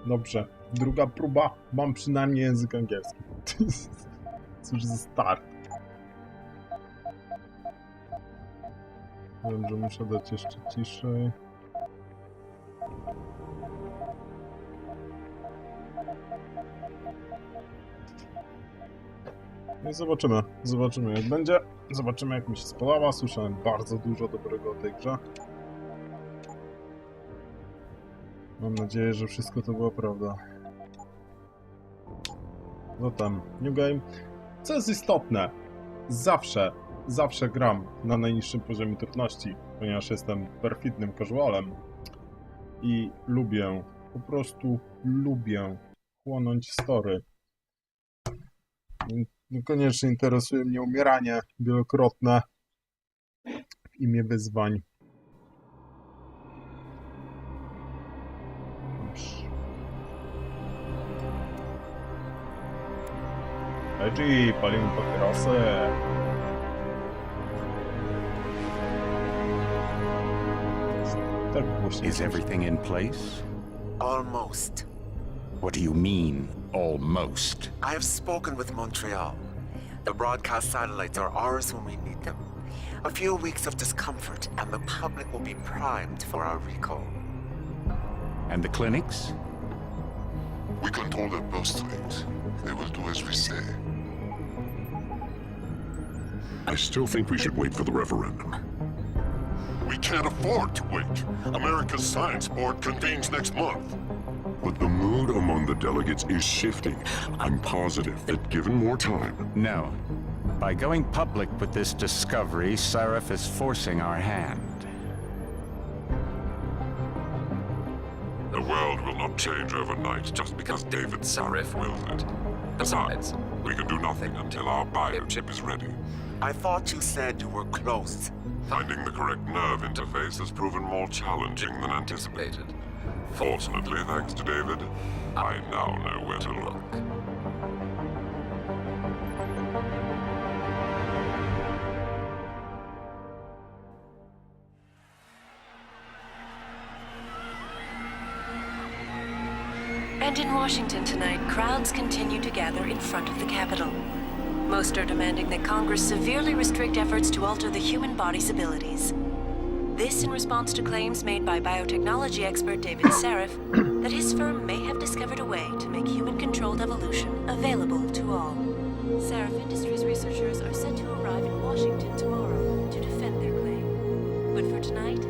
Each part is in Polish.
Dobrze. Druga próba. Mam przynajmniej język angielski. Cóż za start. Wiem, że muszę dać jeszcze ciszej. No i zobaczymy. Zobaczymy jak będzie. Zobaczymy jak mi się spodoba. Słyszałem bardzo dużo dobrego o tej grze. Mam nadzieję, że wszystko to była prawda. No tam, New Game. Co jest istotne, zawsze gram na najniższym poziomie trudności, ponieważ jestem perfidnym casualem i lubię, po prostu lubię chłonąć story. Niekoniecznie interesuje mnie umieranie wielokrotne w imię wyzwań. Edgy, palimy papierosy. Tak głośno. Is everything in place? Almost. What do you mean, almost? I have spoken with Montreal. The broadcast satellites are ours when we need them. A few weeks of discomfort and the public will be primed for our recall. And the clinics? We control their purse strings. They will do as we say. I still think we should wait for the referendum. We can't afford to wait. America's Science Board convenes next month. But the mood among the delegates is shifting. I'm positive that given more time... No. By going public with this discovery, Seraph is forcing our hand. The world will not change overnight just because David Sarif wills it. Besides, we can do nothing until our biochip is ready. I thought you said you were close. Finding the correct nerve interface has proven more challenging than anticipated. Fortunately, thanks to David, I now know where to look. And in Washington tonight, crowds continue to gather in front of the Capitol. Most are demanding that Congress severely restrict efforts to alter the human body's abilities. This in response to claims made by biotechnology expert David Sarif that his firm may have discovered a way to make human-controlled evolution available to all. Sarif Industries researchers are set to arrive in Washington tomorrow to defend their claim. But for tonight,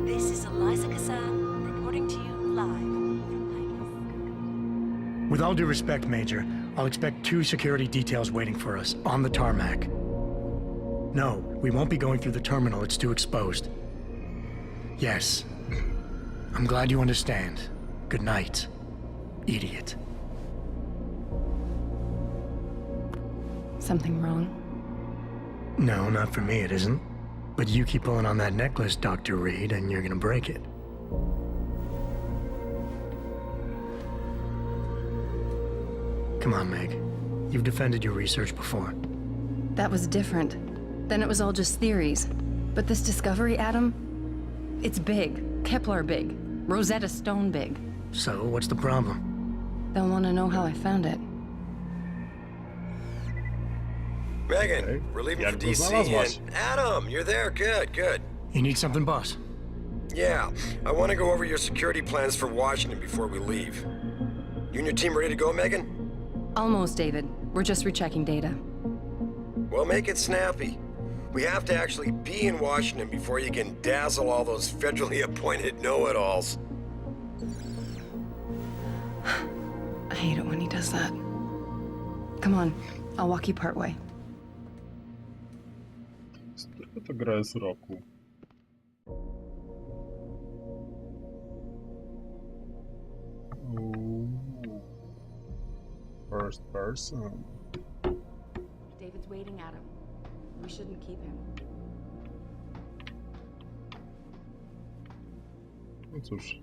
this is Eliza Kassan reporting to you live from Vegas. With all due respect, Major, I'll expect 2 security details waiting for us on the tarmac. No, we won't be going through the terminal. It's too exposed. Yes. I'm glad you understand. Good night, idiot. Something wrong? No, not for me it isn't. But you keep pulling on that necklace, Dr. Reed, and you're gonna break it. Come on, Meg. You've defended your research before. That was different. Then it was all just theories. But this discovery, Adam, it's big. Kepler big. Rosetta Stone big. So, what's the problem? They'll want to know how I found it. Megan, we're leaving for DC, and Adam, you're there. Good, good. You need something, boss? Yeah, I want to go over your security plans for Washington before we leave. You and your team ready to go, Megan? Almost, David. We're just rechecking data. Well, make it snappy. We have to actually be in Washington before you can dazzle all those federally appointed know-it-alls. I hate it when he does that. Come on, I'll walk you part way. To gra z roku. Ooh. First person. David's waiting, Adam. We shouldn't keep him. No cóż.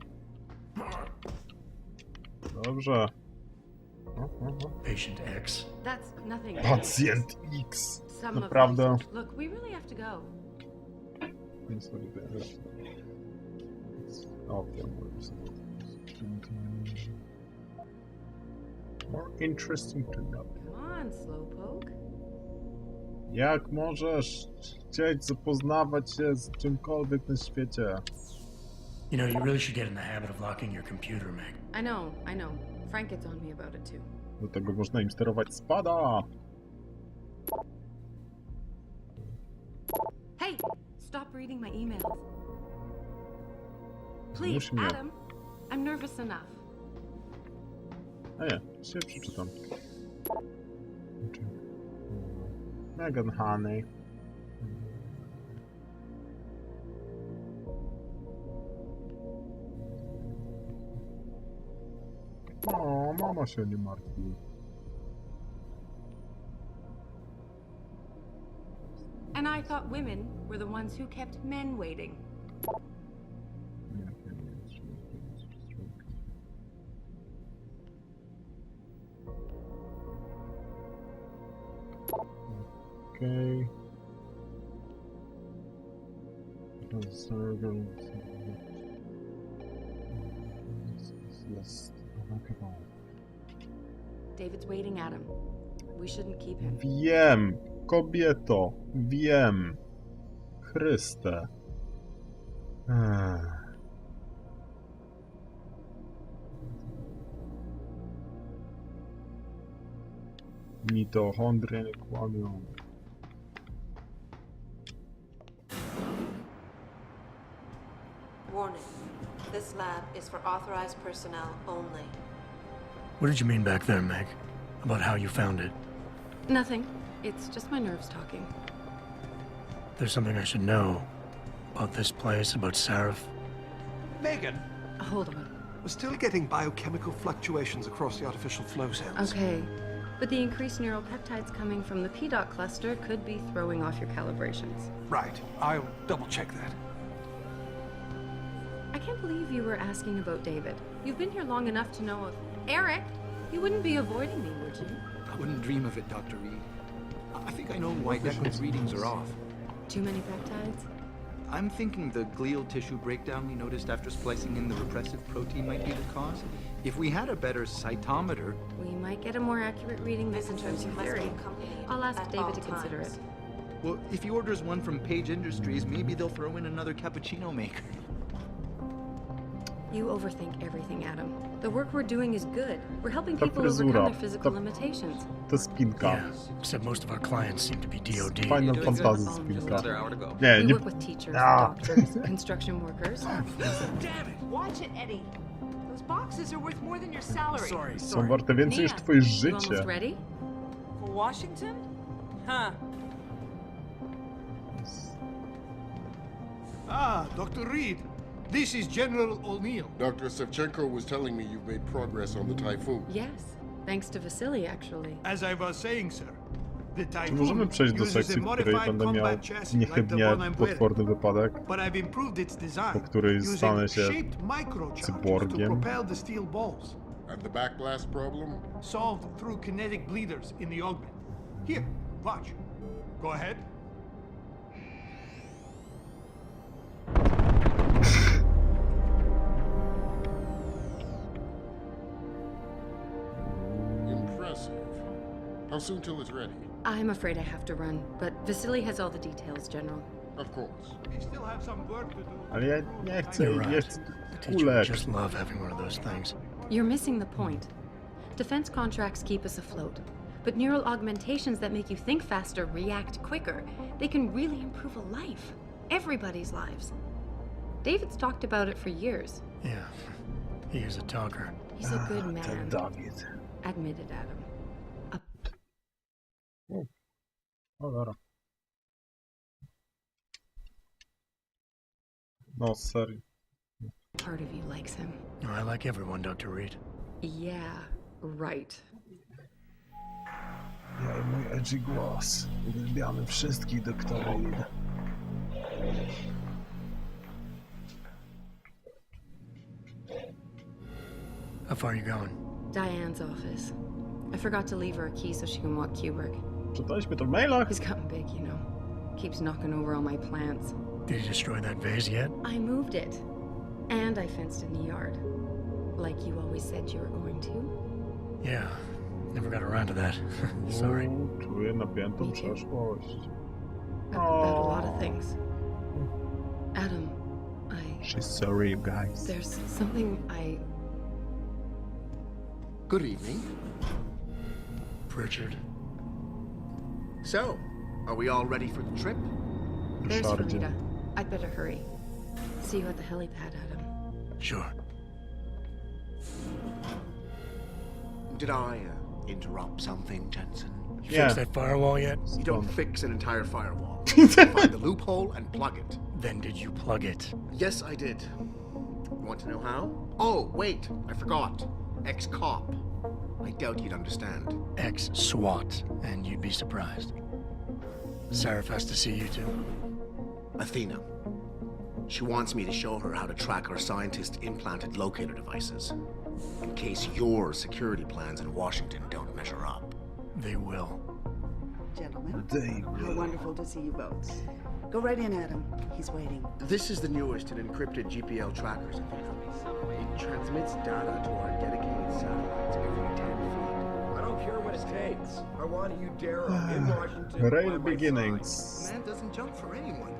Dobrze. Patient X. That's nothing. Pacjent X. Some of Naprawdę. us. Look, we really have to go. Nie sobie wierzę. O, wiem, More interesting to know. Come on, Slowpoke. Jak możesz chcieć zapoznawać się z czymkolwiek na świecie? You know, you really should get in the habit of locking your computer, Meg. I know. Frank gets on me about it too. Do tego można im sterować spada. Hey! Stop reading my emails. Please, Już nie. Adam. I'm nervous enough. A nie, się przeczytam. Megan Honey. O, mama się nie martwi. And I thought women were the ones who kept men waiting. Okay. David's waiting, Adam. We shouldn't keep him. Wiem, kobieto, wiem. Chryste. Ech. Mitochondrie nie kłamią. Warning. This lab is for authorized personnel only. What did you mean back there, Meg? About how you found it? Nothing. It's just my nerves talking. There's something I should know about this place, about Sarif. Megan, Hold on. we're still getting biochemical fluctuations across the artificial flow cells. Okay. But the increased neural peptides coming from the PDOT cluster could be throwing off your calibrations. Right, I'll double check that. I can't believe you were asking about David. You've been here long enough to know of Eric. You wouldn't be avoiding me, would you? I wouldn't dream of it, Dr. Reed. I think I know why Declan's readings are off. Too many peptides? I'm thinking the glial tissue breakdown we noticed after splicing in the repressive protein might be the cause. If we had a better cytometer... We might get a more accurate reading than in terms of theory. I'll ask David to consider it. Well, if he orders one from Page Industries, maybe they'll throw in another cappuccino maker. You overthink everything, Adam. The work we're doing is good. We're helping Ta people overcome fryzura, their physical ta- limitations. To spinka. Yeah, except most of our clients seem to be DOD. Final Fantasy spinka. Nie, We nie... work with teachers, Ah. doctors, construction workers. Damn it! Watch it, Eddie. Those boxes are worth more than your salary. Są warte więcej niż twoje You życie. almost ready? For Washington? Huh. Ah, Dr. Reed. This is General O'Neill. Dr. Sevchenko was telling me you've made progress on the Typhoon. Yes, thanks to Vasily, actually. As I was saying, sir, the Czy Typhoon możemy przejść do uses a sekcji, w której modified będę miał combat chassis like the niechybnie one I'm wearing. potworny wypadek, But I've improved its design po której stanę using się shaped microcharges to cyborgiem? propel the steel balls, And the backblast problem? solved through kinetic bleeders in the augment. Here, watch. Go ahead. Impressive. How soon till it's ready? I'm afraid I have to run, but Vasily has all the details, General. Of course. We still have some work to do. ale ja nie chcę, You're ja right. chcę The teacher would uleczyć. just love having one of those things. You're missing the point. Defense contracts keep us afloat, but neural augmentations that make you think faster, react quicker, they can really improve a life. Everybody's lives. David's talked about it for years. Yeah, he is a talker. He's a good Ten man. Dawid. Admit it, Adam. Cholera. No, serio. Part of you likes him. No, I like everyone, Dr. Reed. Yeah, right. Ja i mój edgy głos. Uwielbiamy wszystkich doktorów. How far are you going? Diane's office. I forgot to leave her a key so she can walk Kubrick. Czytaliśmy to w mailach? He's gotten big, you know. Keeps knocking over all my plants. Did you destroy that vase yet? I moved it. And I fenced in the yard. Like you always said you were going to? Yeah, never got around to that. Sorry. Czuję napiętą przeszłość. About a lot of things. Adam, She's sorry, you guys. there's something Good evening. Pritchard. So, are we all ready for the trip? There's Ryszardzie. Rita. I'd better hurry. See you at the helipad, Adam. Sure. Did I interrupt something, Jensen? You fixed that firewall yet? You don't fix an entire firewall. You find the loophole and plug it. Then did you plug it? Yes, I did. Want to know how? Oh, wait, I forgot. Ex-cop. I doubt you'd understand. Ex-SWAT, and you'd be surprised. Sarif has to see you too. Athena. She wants me to show her how to track our scientist-implanted locator devices. In case your security plans in Washington don't measure up. They will. Gentlemen, They how wonderful to see you both. Go right in, Adam. He's waiting. This is the newest in encrypted GPL trackers, Athena. It transmits data to our dedicated satellites every 10 feet. I don't care what it takes. I want you, Darrow, in Washington. Real by my beginnings. side. Man doesn't jump for anyone.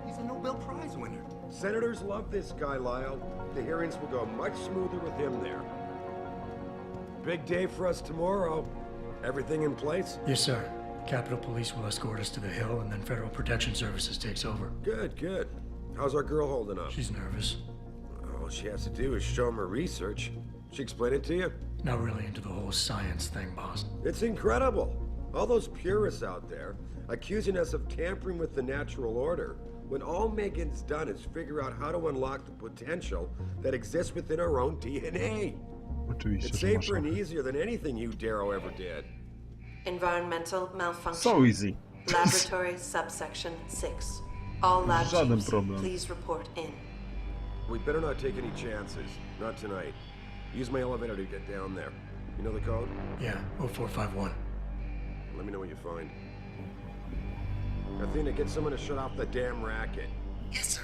He's a Nobel Prize winner. Senators love this guy, Lyle. The hearings will go much smoother with him there. Big day for us tomorrow. Everything in place? Yes, sir. Capitol Police will escort us to the Hill, and then Federal Protection Services takes over. Good, good. How's our girl holding up? She's nervous. All she has to do is show him her research. She explain it to you? Not really into the whole science thing, boss. It's incredible. All those purists out there accusing us of tampering with the natural order, when all Megan's done is figure out how to unlock the potential that exists within our own DNA. Oczywiście, It's że masz safer and rację. easier than anything you, Darrow, ever did. Environmental malfunction. So easy. Laboratory subsection 6. All lab Żaden chiefs, problem. please report in. We better not take any chances. Not tonight. Use my elevator to get down there. You know the code? Yeah, 0451. Let me know what you find. Athena, get someone to shut off the damn racket. Yes, sir.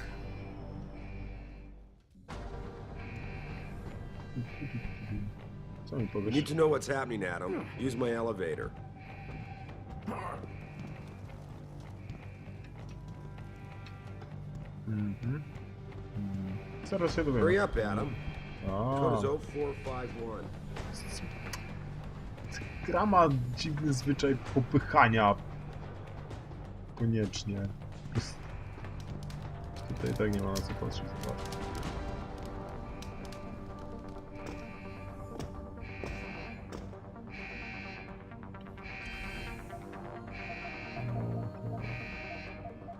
Co mi You powiesz? need to know what's happening, Adam. Use my elevator. Zaraz się dowiemy. Hurry up, Adam. Code is A, 0451. gra ma dziwny zwyczaj popychania. Koniecznie. Tutaj tak nie ma na co patrzeć. Zobacz.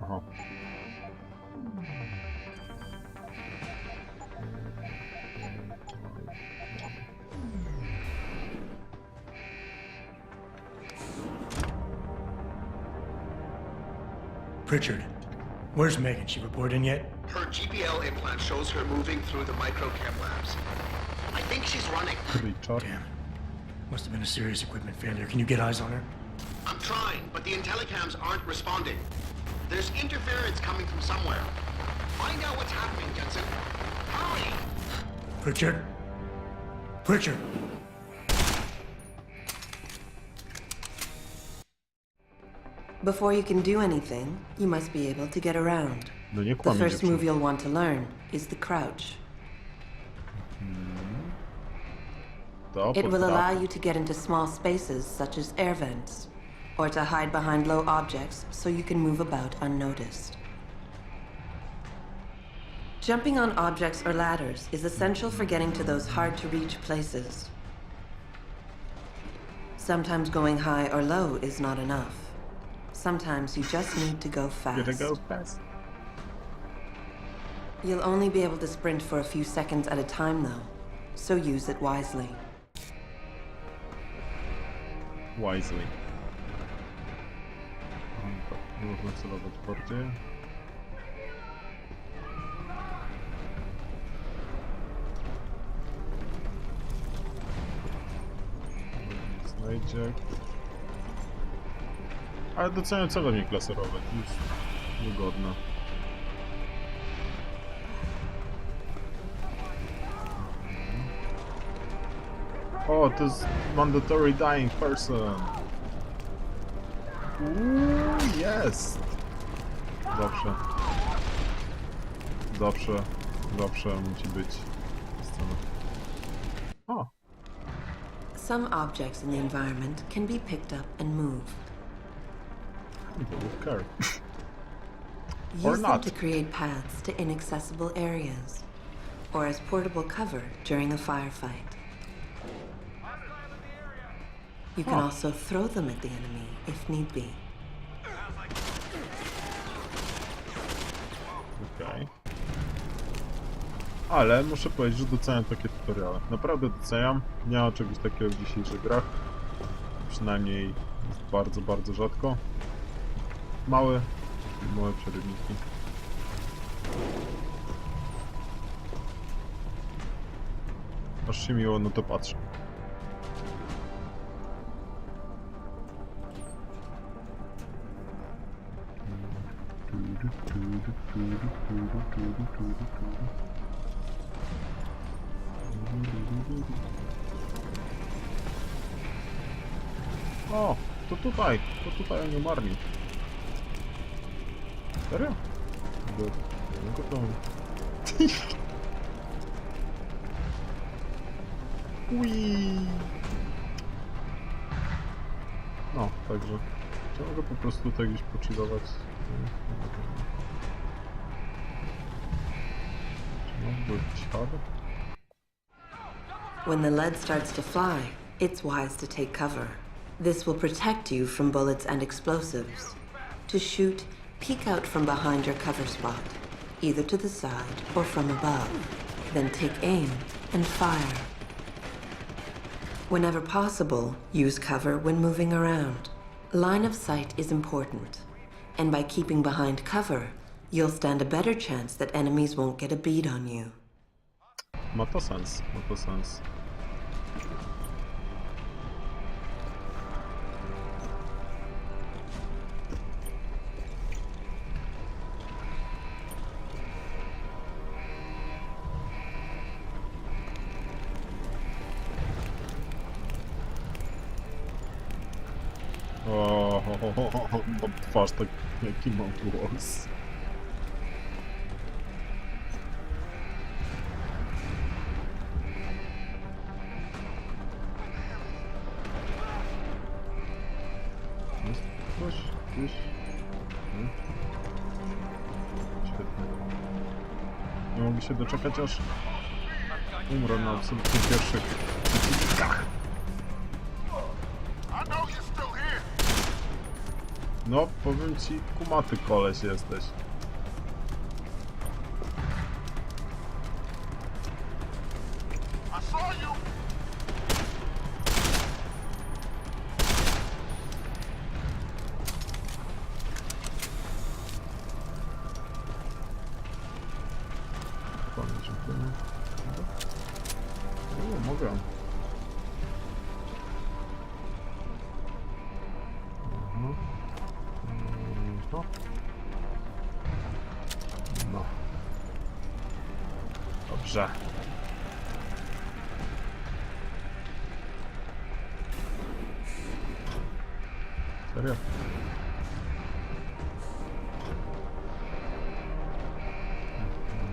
Aha. Pritchard, where's Megan? She report in yet? Her GPL implant shows her moving through the microchem labs. I think she's running. Richard. Damn. Must have been a serious equipment failure. Can you get eyes on her? I'm trying, but the intellicams aren't responding. There's interference coming from somewhere. Find out what's happening, Jensen. Hurry! Pritchard? Pritchard! Before you can do anything, you must be able to get around. No nie The kłamie, first dziewczyno. move you'll want to learn is the crouch. To It will podstawa. allow you to get into small spaces such as air vents, or to hide behind low objects so you can move about unnoticed. Jumping on objects or ladders is essential for getting to those hard-to-reach places. Sometimes going high or low is not enough. Sometimes you just need to go fast. Gotta go fast. You'll only be able to sprint for a few seconds at a time, though, so use it wisely. Wisely. Można celować bardziej. Znajdzie. Ale doceniam celownik laserowy. Już wygodne. O, to jest mandatory dying person. Jest! Dobrze. Zawsze musi być scena. O! Some objects in the environment can be picked up and moved. I don't care. Use them not. to create paths to inaccessible areas, or as portable cover during a firefight. You can also throw them at the enemy if need be. Okej. Ale muszę powiedzieć, że doceniam takie tutoriale. Naprawdę doceniam. Nie ma czegoś takiego w dzisiejszych grach. Przynajmniej jest bardzo, bardzo rzadko. Małe przerywniki. Aż się miło na to patrzy. O, to tutaj oni umarli. Serio? Bo to... Ui. No, także czy mogę po prostu tutaj gdzieś pochillować? Czy mogę jakiś hub? When the lead starts to fly, it's wise to take cover. This will protect you from bullets and explosives. To shoot, peek out from behind your cover spot, either to the side or from above. Then take aim and fire. Whenever possible, use cover when moving around. Line of sight is important, and by keeping behind cover, you'll stand a better chance that enemies won't get a bead on you. Ma to sens, ma to sens. Mam twarz tak, jaki mam głos. Jest coś. Świetnie. Nie mogę się doczekać, aż umrę na absolutnie pierwszych przeciwnikach. No, powiem ci, kumaty koleś jesteś. No, mogę. No. Dobrze. Serio?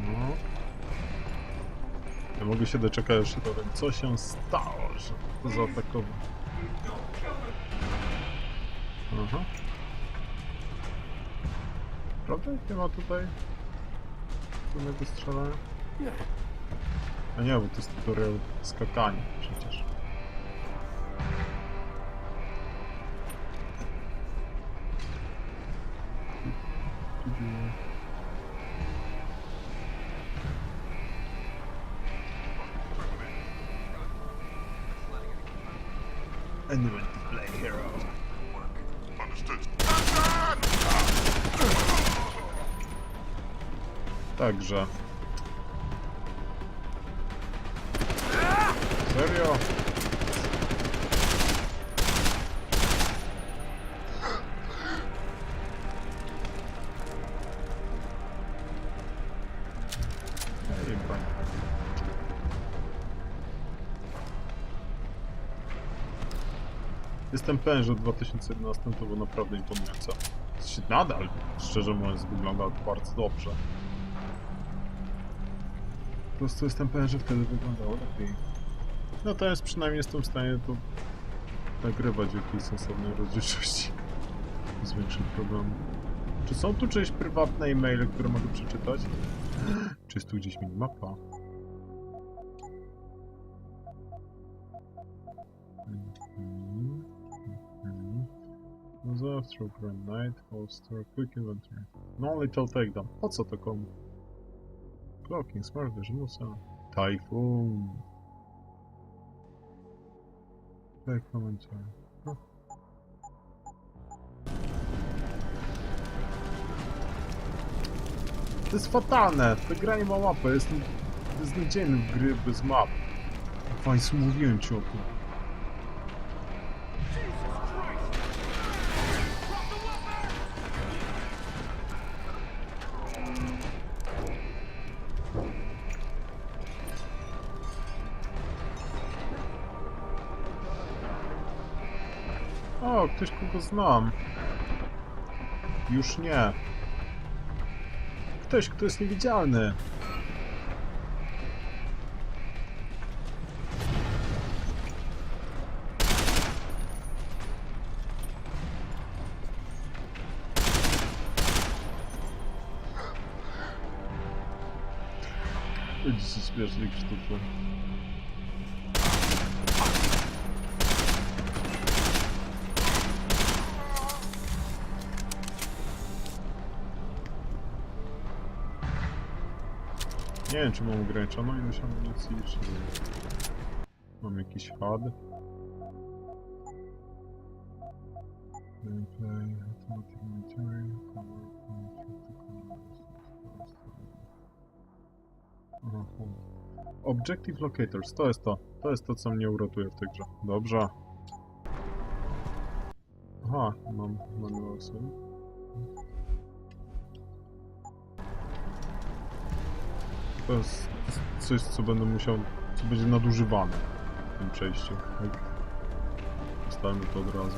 No. Nie mogę się doczekać, aż się dowiem, co się stało, że to zaatakował. Aha. Prawda? Nie ma tutaj żadnego strzelania? Nie. A nie, bo to jest tutorial skakania przecież. Anyone to play hero. Także. Serio? Ej, broń. Jestem pewien, że w 2011 to było naprawdę imponujące. Nadal, szczerze mówiąc, wygląda bardzo dobrze. Po prostu jestem pewien, że wtedy wyglądało lepiej. Natomiast przynajmniej jestem w stanie to nagrywać w jakiejś sensownej rozdzielczości. Z większym problemem. Czy są tu czyjeś prywatne e-maile, które mogę przeczytać? Czy jest tu gdzieś minimapa? Reserve through Grand Night, Holster, Quick Inventory. No Little Takedown. Po co to komu? Clocking, Smart Vision, Musa. Typhoon. Quick Inventory. No. To jest fatalne. Ta gra nie ma mapy. Jestem beznadziejny w gry bez map. Państwu mówiłem ci o tym. O, ktoś kogo znam. Już nie. Ktoś, kto jest niewidzialny. Będzie się śmiesznie, Krzysztof. Nie wiem, czy mam ograniczoną ilość amunicji, czy mam jakiś HUD. Gameplay, automatic monitoring, Objective Locators, to jest to. To jest to, co mnie uratuje w tej grze. Dobrze. Aha, mam manual sobie. To jest coś, co będę musiał, co będzie nadużywane w tym przejściu. Tak? Ustalmy to od razu.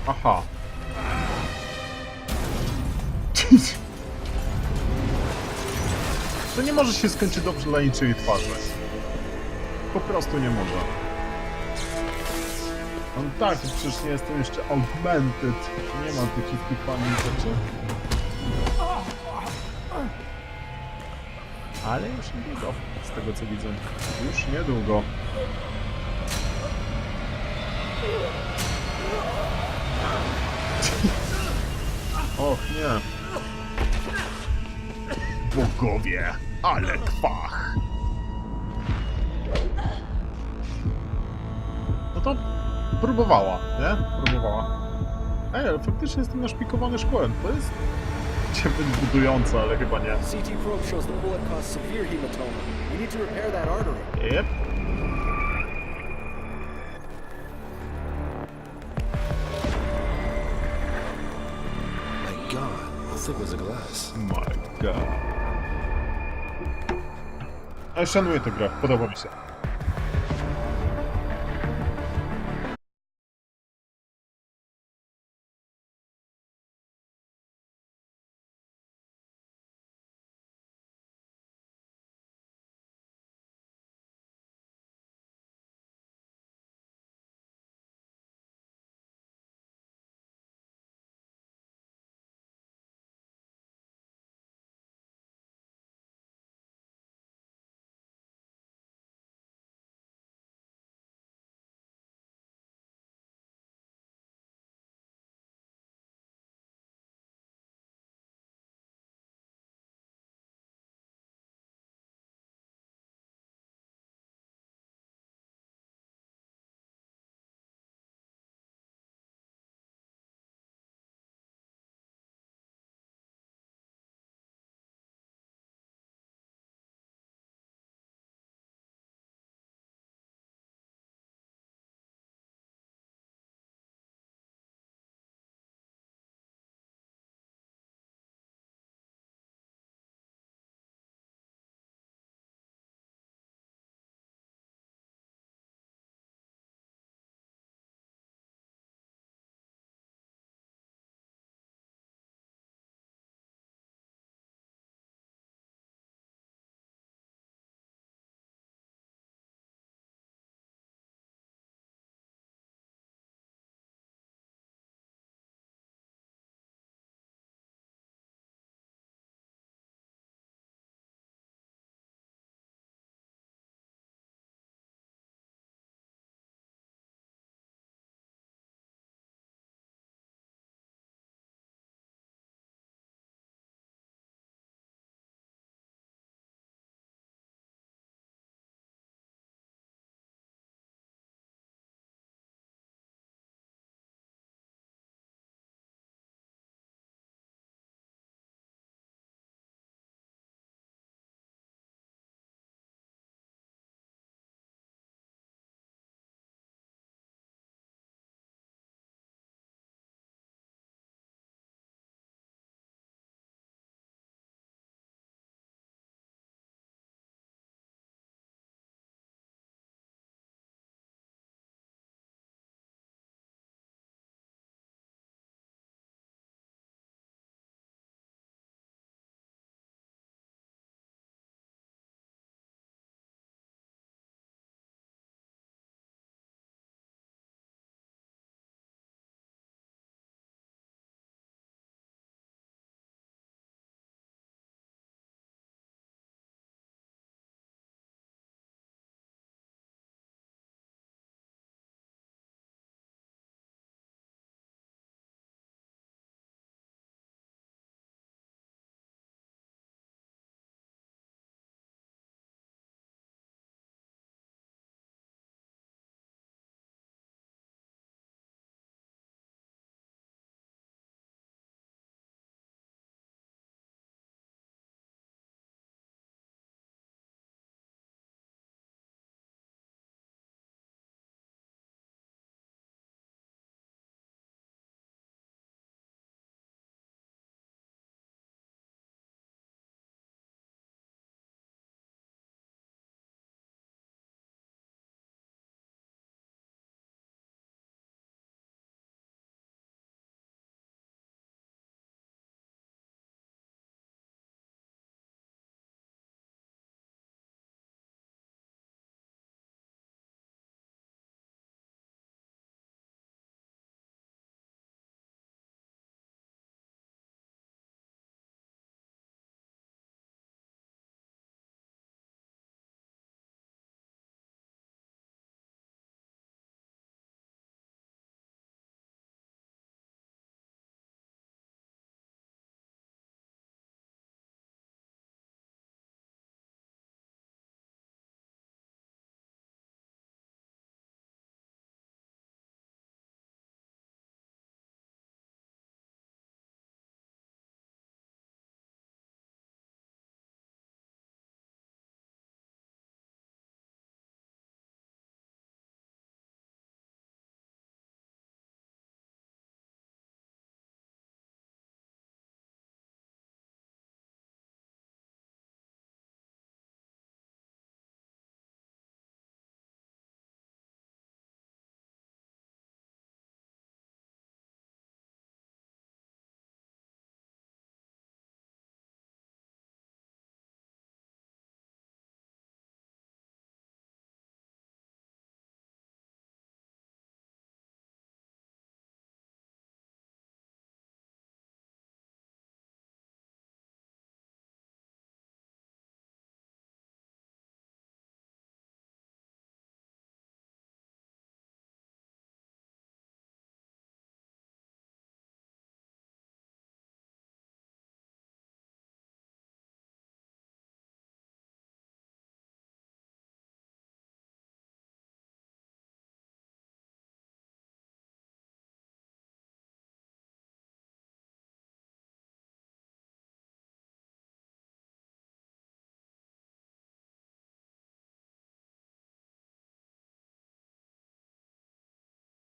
Aha. To nie może się skończyć dobrze dla niczyjej twarzy. Po prostu nie może. No tak, przecież nie jestem jeszcze augmented. Nie mam tych wszystkich fajnych rzeczy. Ale już niedługo, z tego co widzę. Już niedługo. Och nie. Bogowie, ale kwach. No to próbowała, nie? Próbowała. Ej, ale faktycznie jestem naszpikowany szkłem. To jest ciebie budujące, ale chyba nie. CT probe shows the bullet caused severe hematoma. We need to repair that artery. Yep. My God, how thick was the glass? My God. Ale szanuję tę grę, podoba mi się.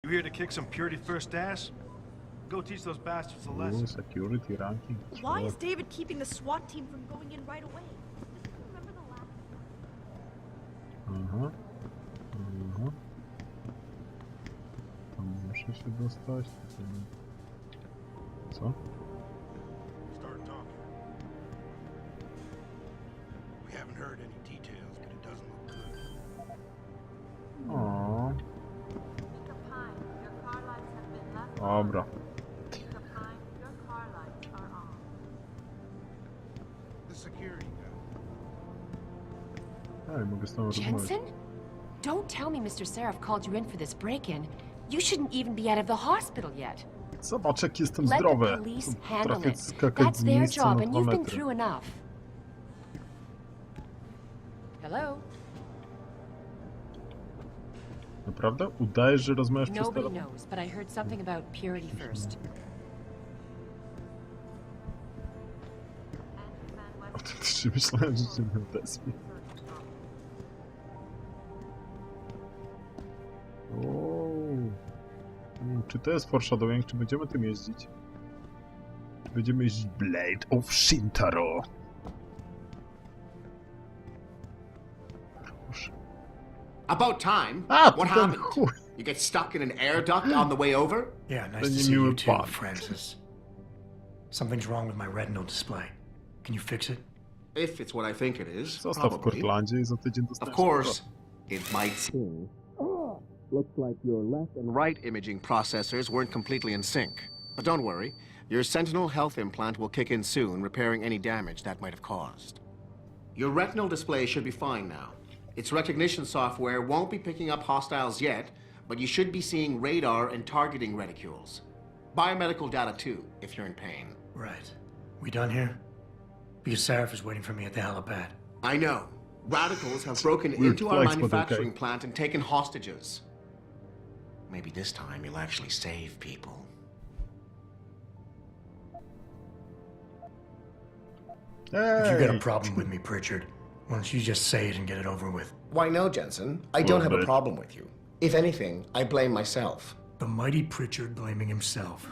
You here to kick some Purity First ass? Go teach those bastards a lesson. Security ranking. Why is David keeping the SWAT team from going in right away? Remember the last... Tam muszę się dostać. Co? Start talking. We haven't heard any details, but it doesn't look good. O. Dobra. The security guy. Ej, mogę z tobą rozmawiać. Jensen? Don't tell me Mr. Seraph called you in for this break-in. You shouldn't even be out of the hospital yet. Zobacz, jak jestem Let the zdrowy. police handle Trafię it. skakać That's z their miejsca job, na and 2 you've been metry. through enough. Hello? Naprawdę? Udajesz, że rozmawiasz przez Nobody telefon? knows, but I heard something about Purity First. Autentycznie myślałem, że cię nie odezwie. Czy to jest foreshadowing? Czy będziemy tym jeździć? Czy będziemy jeździć Blade of Shintaro? Proszę. About time. Ah, What ten happened? chuj. You get stuck in an air duct on the way over? Yeah, nice Then to you see knew you it too, bought. Francis. Something's wrong with my retinal display. Can you fix it? If it's what I think it is, Zostaw w probably. Portlandzie i za tydzień Of dostaniesz course, it might seem. Looks like your left and right imaging processors weren't completely in sync. But don't worry, your Sentinel health implant will kick in soon, repairing any damage that might have caused. Your retinal display should be fine now. Its recognition software won't be picking up hostiles yet, but you should be seeing radar and targeting reticules. Biomedical data too, if you're in pain. Right. We done here? Because Seraph is waiting for me at the helipad. I know. Radicals have broken Weird into our flex, but manufacturing okay. plant and taken hostages. Maybe this time you'll actually save people. If you got a problem with me, Pritchard, why don't you just say it and get it over with? Why no, Jensen? I don't have a problem with you. If anything, I blame myself. The mighty Pritchard blaming himself.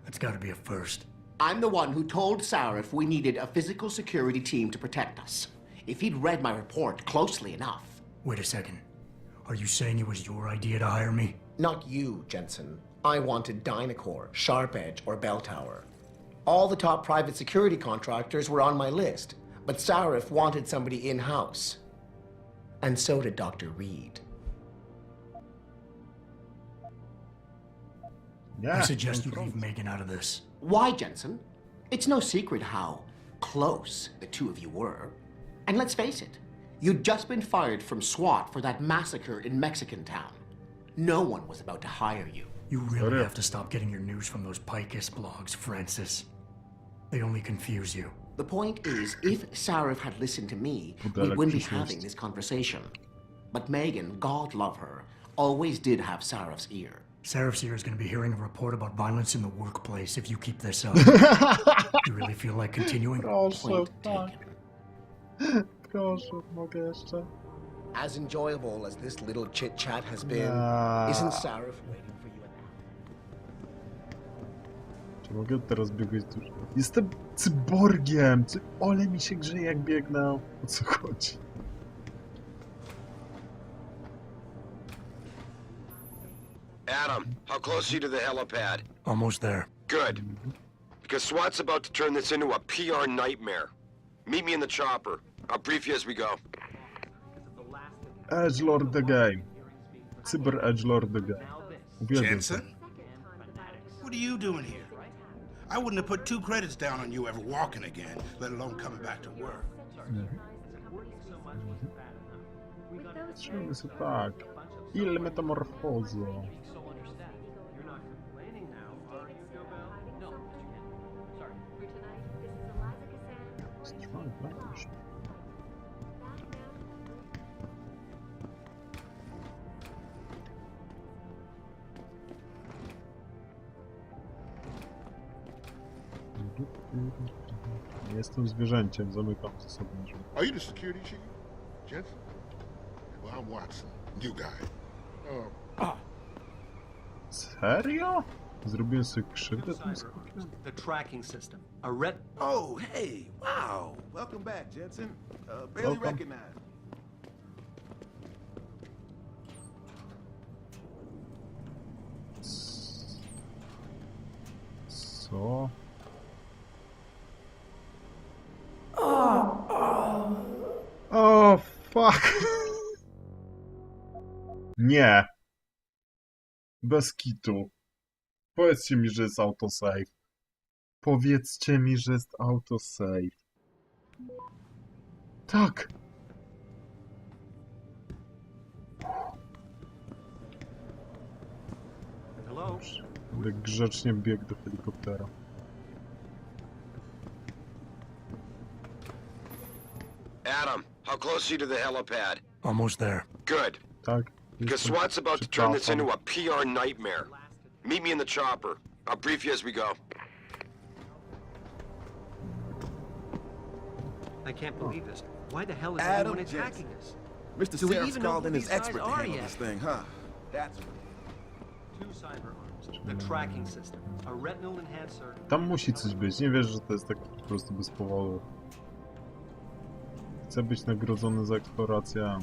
That's gotta be a first. I'm the one who told Sarif we needed a physical security team to protect us. If he'd read my report closely enough. Wait a second. Are you saying it was your idea to hire me? Not you, Jensen. I wanted Dynacore, Sharp Edge, or Bell Tower. All the top private security contractors were on my list, but Sarif wanted somebody in-house. And so did Dr. Reed. I suggest you leave Megan out of this. Why, Jensen? It's no secret how close the two of you were. And let's face it, you'd just been fired from SWAT for that massacre in Mexican Town. No one was about to hire you. You really have to stop getting your news from those Picus blogs, Francis. They only confuse you. The point is, if Sarif had listened to me, we wouldn't be having this conversation. But Megan, God love her, always did have Sarif's ear. Seraph ear is going to be hearing a report about violence in the workplace if you keep this up. You really feel like continuing? Proszę, tak. Proszę, mogę jeszcze? As enjoyable as this little chit-chat has been, isn't Sarif waiting for you at the... Czy mogę teraz biegać dużo? Jestem cyborgiem! Ole mi się grzeje jak biegnę. O co chodzi? Adam, how close are you to the helipad? Almost there. Good. Because SWAT's about to turn this into a PR nightmare. Meet me in the chopper. I'll brief you as we go. Edgelord the game. Cyber Edgelord the game. Uwielbiam to. Jensen? What are you doing here? I wouldn't have put 2 credits down on you ever walking again, let alone coming back to work. Trzymamy się tak. Ile metamorfozo. Jestem zwierzęciem, zamykam ze sobą drzwi. Are you the security chief, Jensen? Well, I'm Watson, new guy. Serio? Zrobiłem sobie krzywdę tym skokiem? The tracking system. A red. Oh, hey, wow. Welcome back, Jensen. Barely Welcome. recognized. Co? O, fuck. Nie. Bez kitu. Powiedzcie mi, że jest autosave. Powiedzcie mi, że jest autosave. Tak. Hello? Będę grzecznie biegł do helikoptera. Adam, how close are you to the helipad? Almost there. Good. Tak. Because SWAT's about to turn this into a PR nightmare. Meet me in the chopper. I'll brief you as we go. I can't believe this. Why the hell is Adam anyone attacking Jensen. us? Mr. Do we Seraph even know called who in his these guys expert to are handle yet? this thing, huh? That's... Two cyber arms. The tracking system. A retinal enhancer. Tam musi coś być. Nie wierzę, że to jest tak po prostu bez powodu. Chcę być nagrodzony za eksplorację.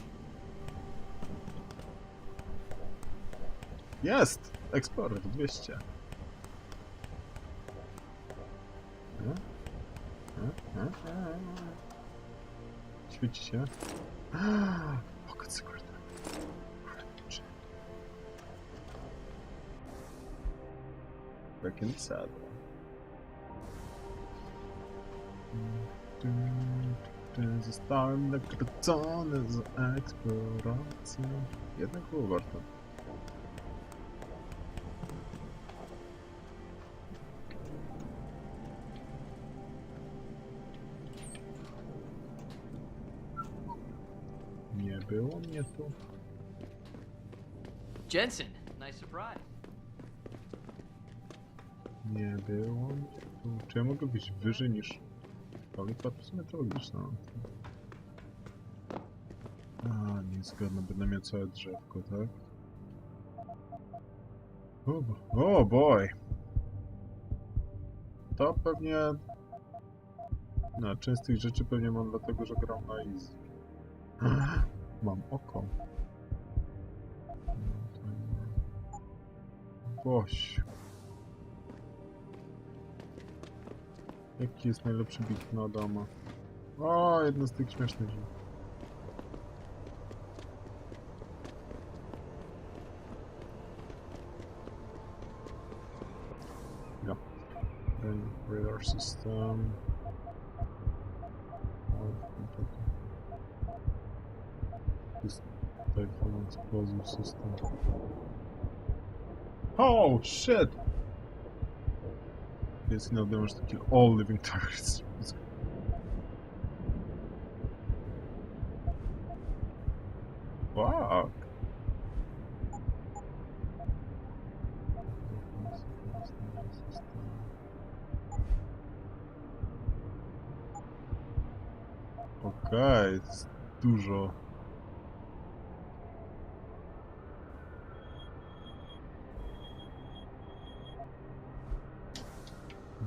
Jest! Explorer 200. Świeci się. Pocket secret. Back in the saddle. Zostałem nagrodzony za eksplorację. Jednak było warto. Nie było mnie tu. Jensen, nice surprise. Nie było mnie tu. Czy ja mogę być wyżej niż... Palika to jest logiczne. A, nie zgodne. Będę miał całe drzewko, tak? Oh boy! To pewnie... No, część z tych rzeczy pewnie mam dlatego, że gram na easy. Mam oko. Boś. Jaki jest najlepszy bit na Adama? O, jedna z tych śmiesznych rzeczy. Ja. Radar system. Jest Typhoon explosive system. Oh shit! Jest no damage to kill all living targets. Fuck! Okej, jest dużo.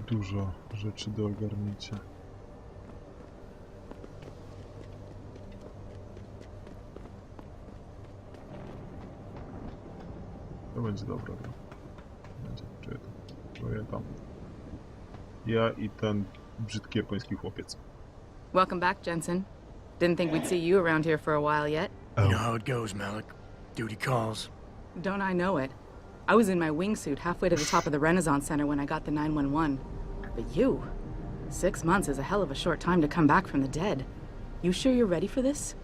Dużo rzeczy do ogarnięcia. To będzie dobra gra. Będzie, czuję to. Czuję tam. Ja i ten brzydki japoński chłopiec. Welcome back, Jensen. Didn't think we'd see you around here for a while yet. You know how it goes, Malik. Duty calls. Don't I know it? I was in my wingsuit halfway to the top of the Renaissance Center when I got the 911. But you... 6 months is a hell of a short time to come back from the dead. You sure you're ready for this?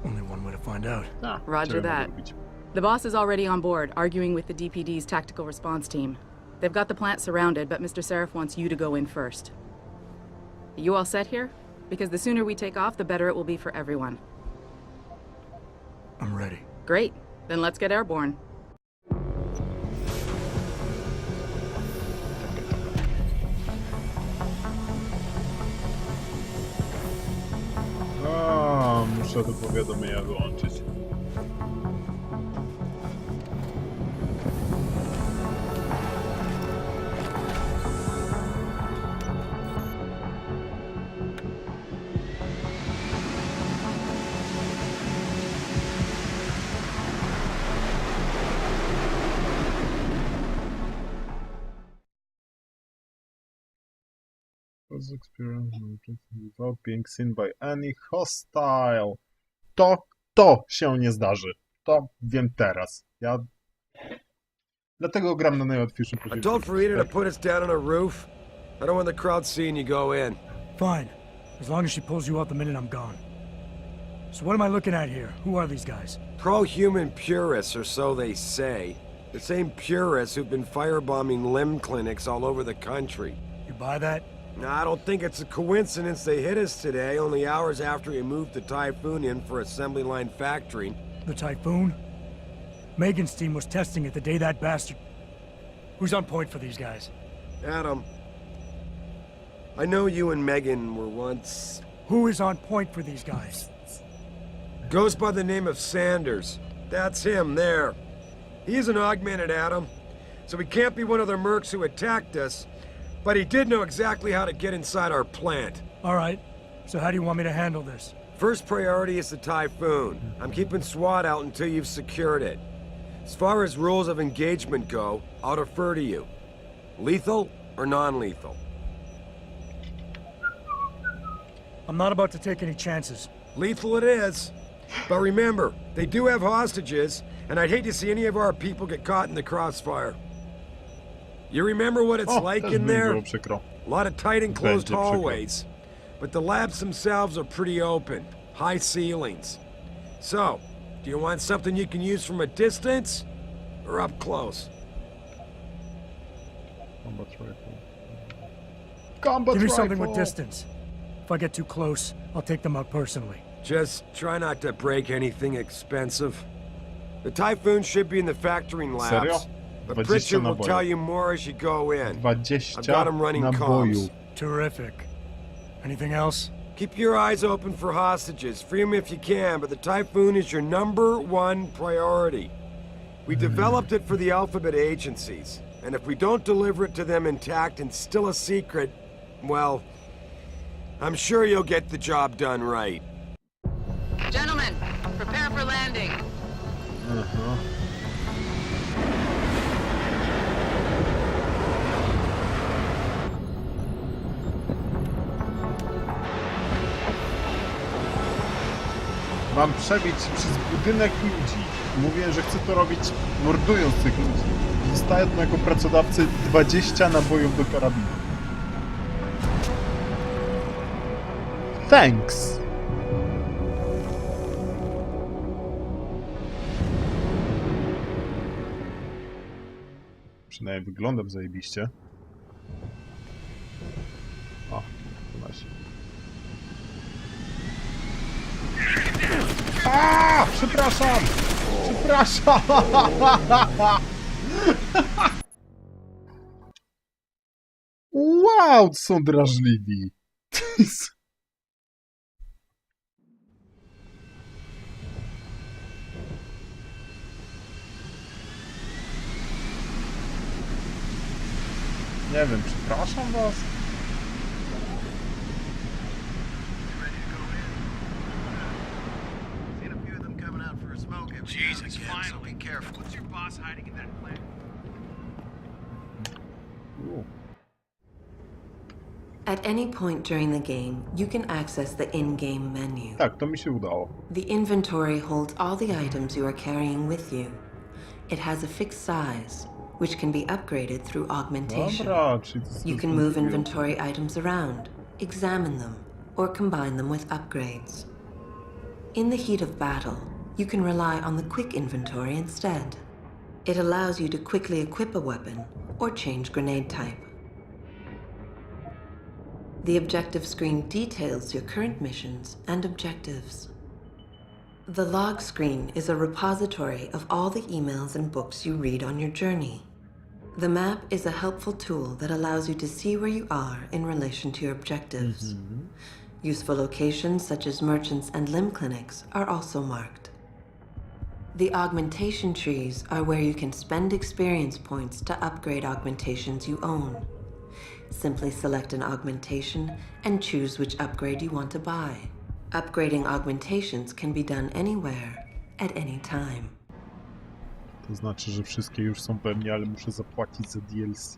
Only one way to find out. Roger that. The boss is already on board, arguing with the DPD's tactical response team. They've got the plant surrounded, but Mr. Seraph wants you to go in first. You all set here? Because the sooner we take off, the better it will be for everyone. I'm ready. Great. Then let's get airborne. Muszę to powiadomienia wyłączyć. First experience without being seen by any hostile. To się nie zdarzy. To wiem teraz. Ja... Dlatego gram na najłatwiejszym poziomie. I told Farida to put us down on a roof. I don't want the crowd seeing you go in. Fine. As long as she pulls you out the minute I'm gone. So what am I looking at here? Who are these guys? Pro-human purists, or so they say. The same purists who've been firebombing limb clinics all over the country. You buy that? No, I don't think it's a coincidence they hit us today, only hours after we moved the Typhoon in for assembly line factory. The Typhoon? Megan's team was testing it the day that bastard... Who's on point for these guys? Adam, I know you and Megan were once... Who is on point for these guys? Goes by the name of Sanders. That's him, there. He is an augmented Adam, so he can't be one of the mercs who attacked us, but he did know exactly how to get inside our plant. All right. So how do you want me to handle this? First priority is the Typhoon. I'm keeping SWAT out until you've secured it. As far as rules of engagement go, I'll defer to you. Lethal or non-lethal? I'm not about to take any chances. Lethal it is. But remember, they do have hostages, and I'd hate to see any of our people get caught in the crossfire. You remember what it's like in there? A lot of tight enclosed hallways. But the labs themselves are pretty open. High ceilings. So, do you want something you can use from a distance? Or up close? Combat rifle. Combat Give me rifle. something with distance. If I get too close, I'll take them out personally. Just try not to break anything expensive. The Typhoon should be in the factoring labs. Serio? But Pritchard will tell you more as you go in. 20 I've got him running comms. Terrific. Anything else? Keep your eyes open for hostages. Free them if you can, but the Typhoon is your #1 priority. We developed it for the Alphabet agencies, and if we don't deliver it to them intact and still a secret, well, I'm sure you'll get the job done right. Gentlemen, prepare for landing. Mam przebić przez budynek ludzi. Mówię, że chcę to robić mordując tych ludzi. Dostając jako pracodawcy 20 nabojów do karabinu. Thanks! Przynajmniej wyglądam zajebiście. O, to nasi. A! Przepraszam! Przepraszam! Wow, są drażliwi. Nie wiem, przepraszam was. Jesus, finally. Be careful. What's your boss hiding in that plant? At any point during the game, you can access the in-game menu. Tak, to mi się udało. The inventory holds all the items you are carrying with you. It has a fixed size, which can be upgraded through augmentation. Dobra, You can move inventory items around, examine them, or combine them with upgrades. In the heat of battle, you can rely on the quick inventory instead. It allows you to quickly equip a weapon or change grenade type. The objective screen details your current missions and objectives. The log screen is a repository of all the emails and books you read on your journey. The map is a helpful tool that allows you to see where you are in relation to your objectives. Useful locations such as merchants and limb clinics are also marked. The augmentation trees are where you can spend experience points to upgrade augmentations you own. Simply select an augmentation and choose which upgrade you want to buy. Upgrading augmentations can be done anywhere, at any time. To znaczy, że wszystkie już są pewnie, ale muszę zapłacić za DLC.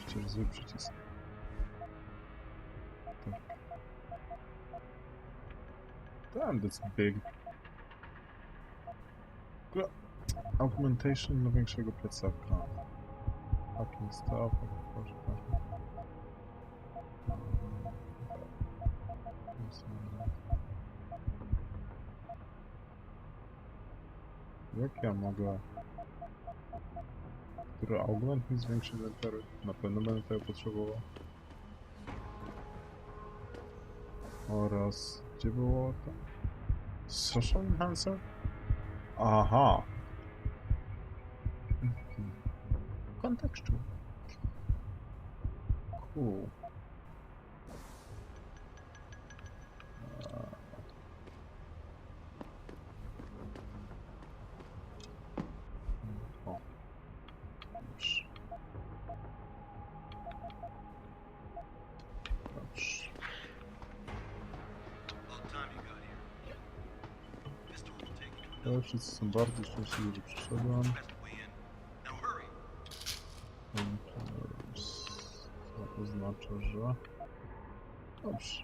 Przecież zły przycisk. Tak. Damn, that's big. Augmentation do większego plecaka. Fucking stuff. Jak ja mogę... Który augment mi zwiększy inwentory? Na pewno będę tego potrzebował. Oraz... Gdzie było to? Social Enhancer? Aha! Kontekstu. Cool. O. Dobrze. Dobrze. To wszyscy są bardzo szczęśliwi, że przyszedłem. To oznacza, że... Dobrze.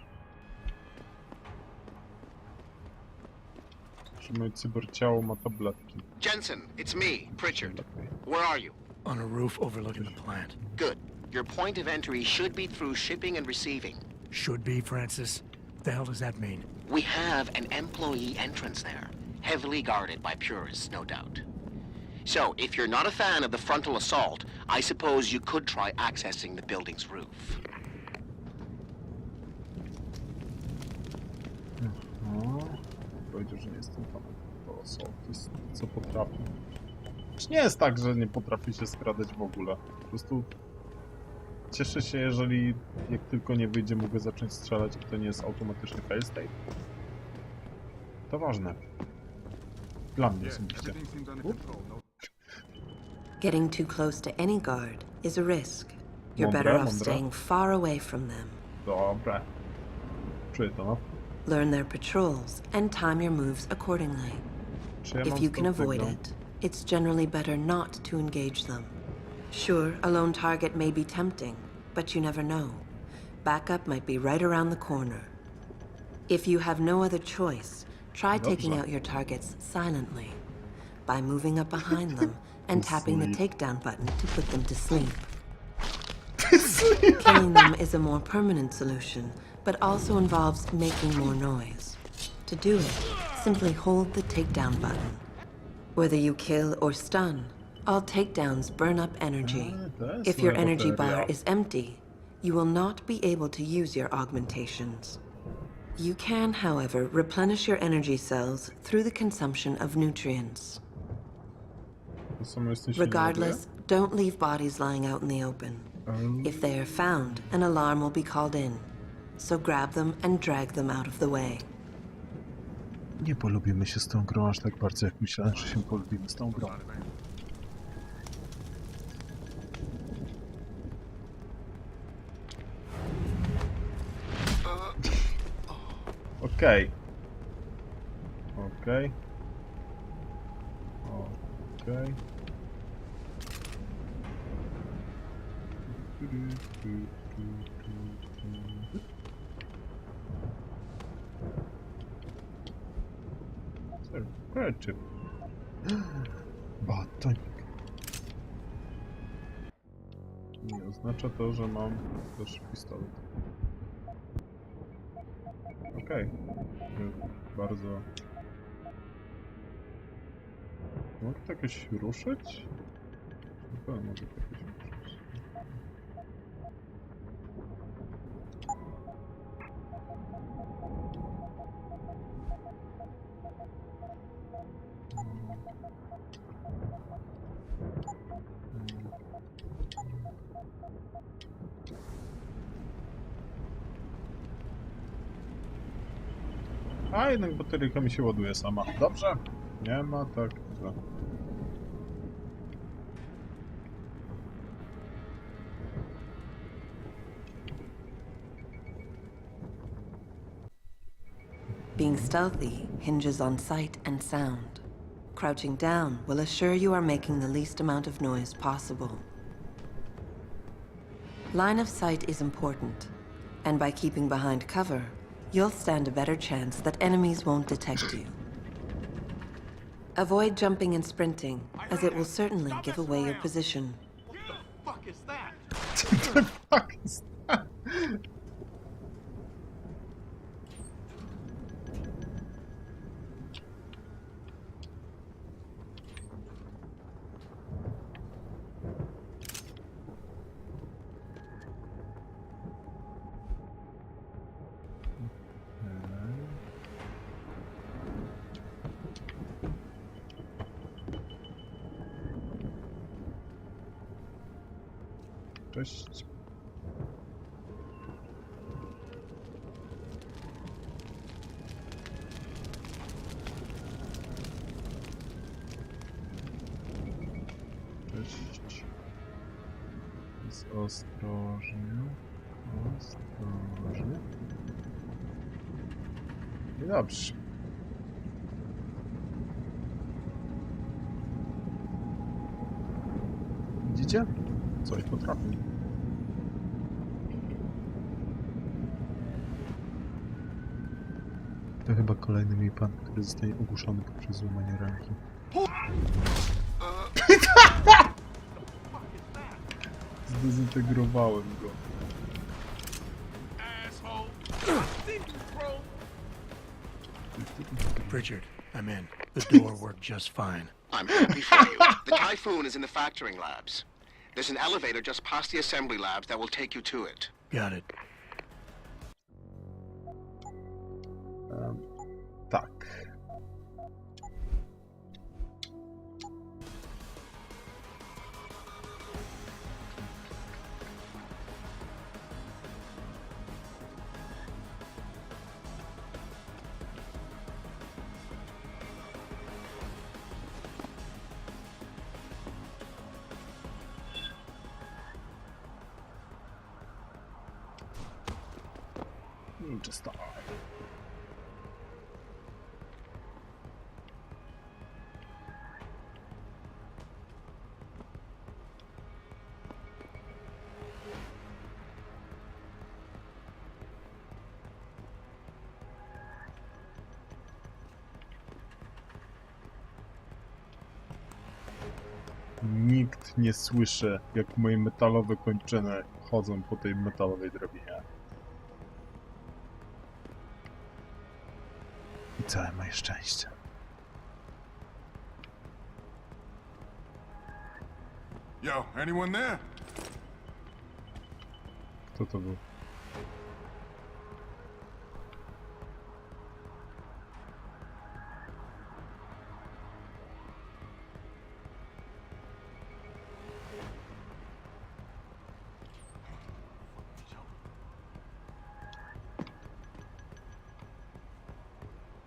Że moje cyberciało ma tabletki. Jensen, it's me, Pritchard. Where are you? On a roof overlooking the plant. Good. Your point of entry should be through shipping and receiving. Should be, Francis? What the hell does that mean? We have an employee entrance there, heavily guarded by purists, no doubt. So, if you're not a fan of the frontal assault, I suppose you could try accessing the building's roof. Powiedział, że nie jestem fanem frontal assault. To jest co potrafię. Nie jest tak, że nie potrafię się skradać w ogóle. Po prostu cieszę się, jeżeli jak tylko nie wyjdzie, mogę zacząć strzelać i to nie jest automatycznie fail state. To ważne. Dla mnie osobiście. Getting too close to any guard is a risk. You're better off staying far away from them. Dobra. Czuję to, no. Learn their patrols and time your moves accordingly. If you can avoid it, it's generally better not to engage them. Sure, a lone target may be tempting, but you never know. Backup might be right around the corner. If you have no other choice, try taking out your targets silently by moving up behind them and tapping the takedown button to put them to sleep. Killing them is a more permanent solution, but also involves making more noise. To do it, simply hold the takedown button. Whether you kill or stun, all takedowns burn up energy. If your energy bar is empty, you will not be able to use your augmentations. You can, however, replenish your energy cells through the consumption of nutrients. Regardless, don't leave bodies lying out in the open. If they are found, an alarm will be called in. So grab them and drag them out of the way. Nie polubimy się z tą grą aż tak bardzo, jak myślałem, że się polubimy z tą grą. Okej. Okej. Okej. Ketchup. Batonik. Nie oznacza to, że mam też pistolet. Okej. Bardzo... Mogę to jakoś ruszyć? Na pewno mogę to jakoś ruszyć. A jednak bateryjka mi się ładuje sama. Dobrze? Nie ma tak. Dobrze. Being stealthy hinges on sight and sound. Crouching down will assure you are making the least amount of noise possible. Line of sight is important, and by keeping behind cover, you'll stand a better chance that enemies won't detect you. Avoid jumping and sprinting, as it will certainly give away your position. What the fuck is that? The fuck is that? Cześć. Cześć. Jest ostrożnie. Ostrożnie. I dobrze. Widzicie? Coś potrafi. To chyba kolejny mi pan, który zostaje ogłuszony poprzez złamanie ręki. Zdezintegrowałem go. Richard, I'm in. The door worked just fine. I'm happy for you. The Typhoon is in the factoring labs. There's an elevator just past the assembly labs that will take you to it. Got it. Tak. Just stop. Nikt nie słyszy, jak moje metalowe kończyny chodzą po tej metalowej drabinie. I całe moje szczęście. Yo, anyone there? Kto to był?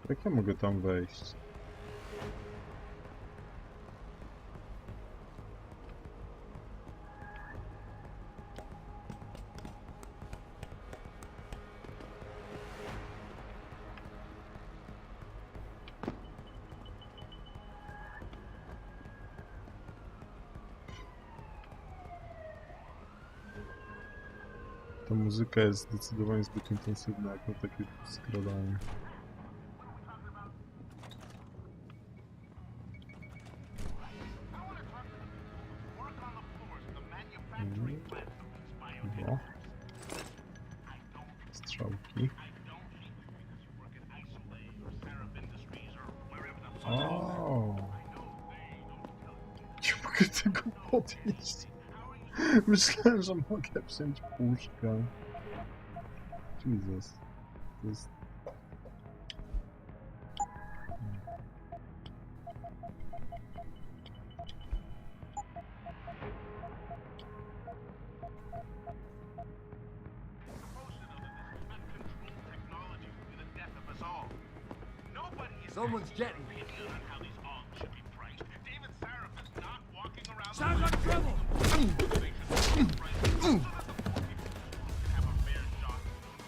Jak ja mogę tam wejść? Ta muzyka jest zdecydowanie zbyt intensywna jak na takie skradanie. No. Strzałki. O! Nie mogę tego podnieść. Myślałem, że mogę wziąć puszkę. Jesus. To jest... Someone's jetting. Sounds like trouble.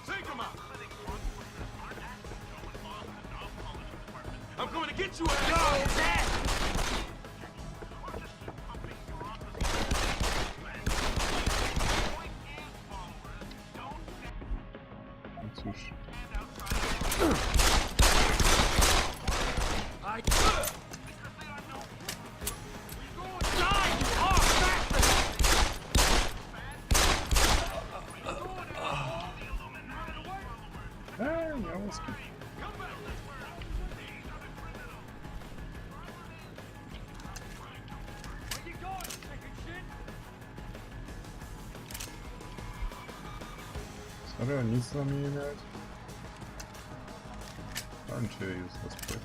Take him out. I'm coming to get you. Serio, nic na mnie nie miałeś? Kończy useless prick.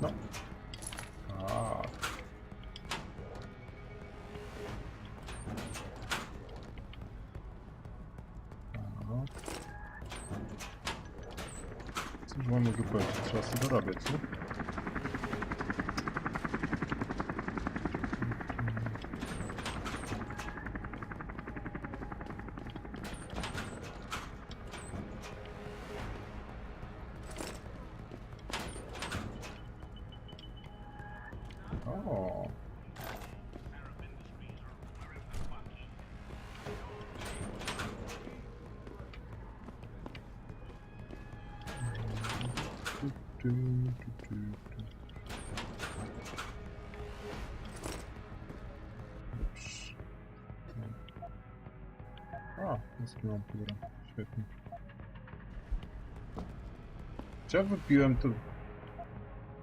No. Tak. No. Cóż mam mogę powiedzieć? Trzeba sobie dorabiać, nie? O. A, jest lampura. Świetnie. Czy ja wypiłem to...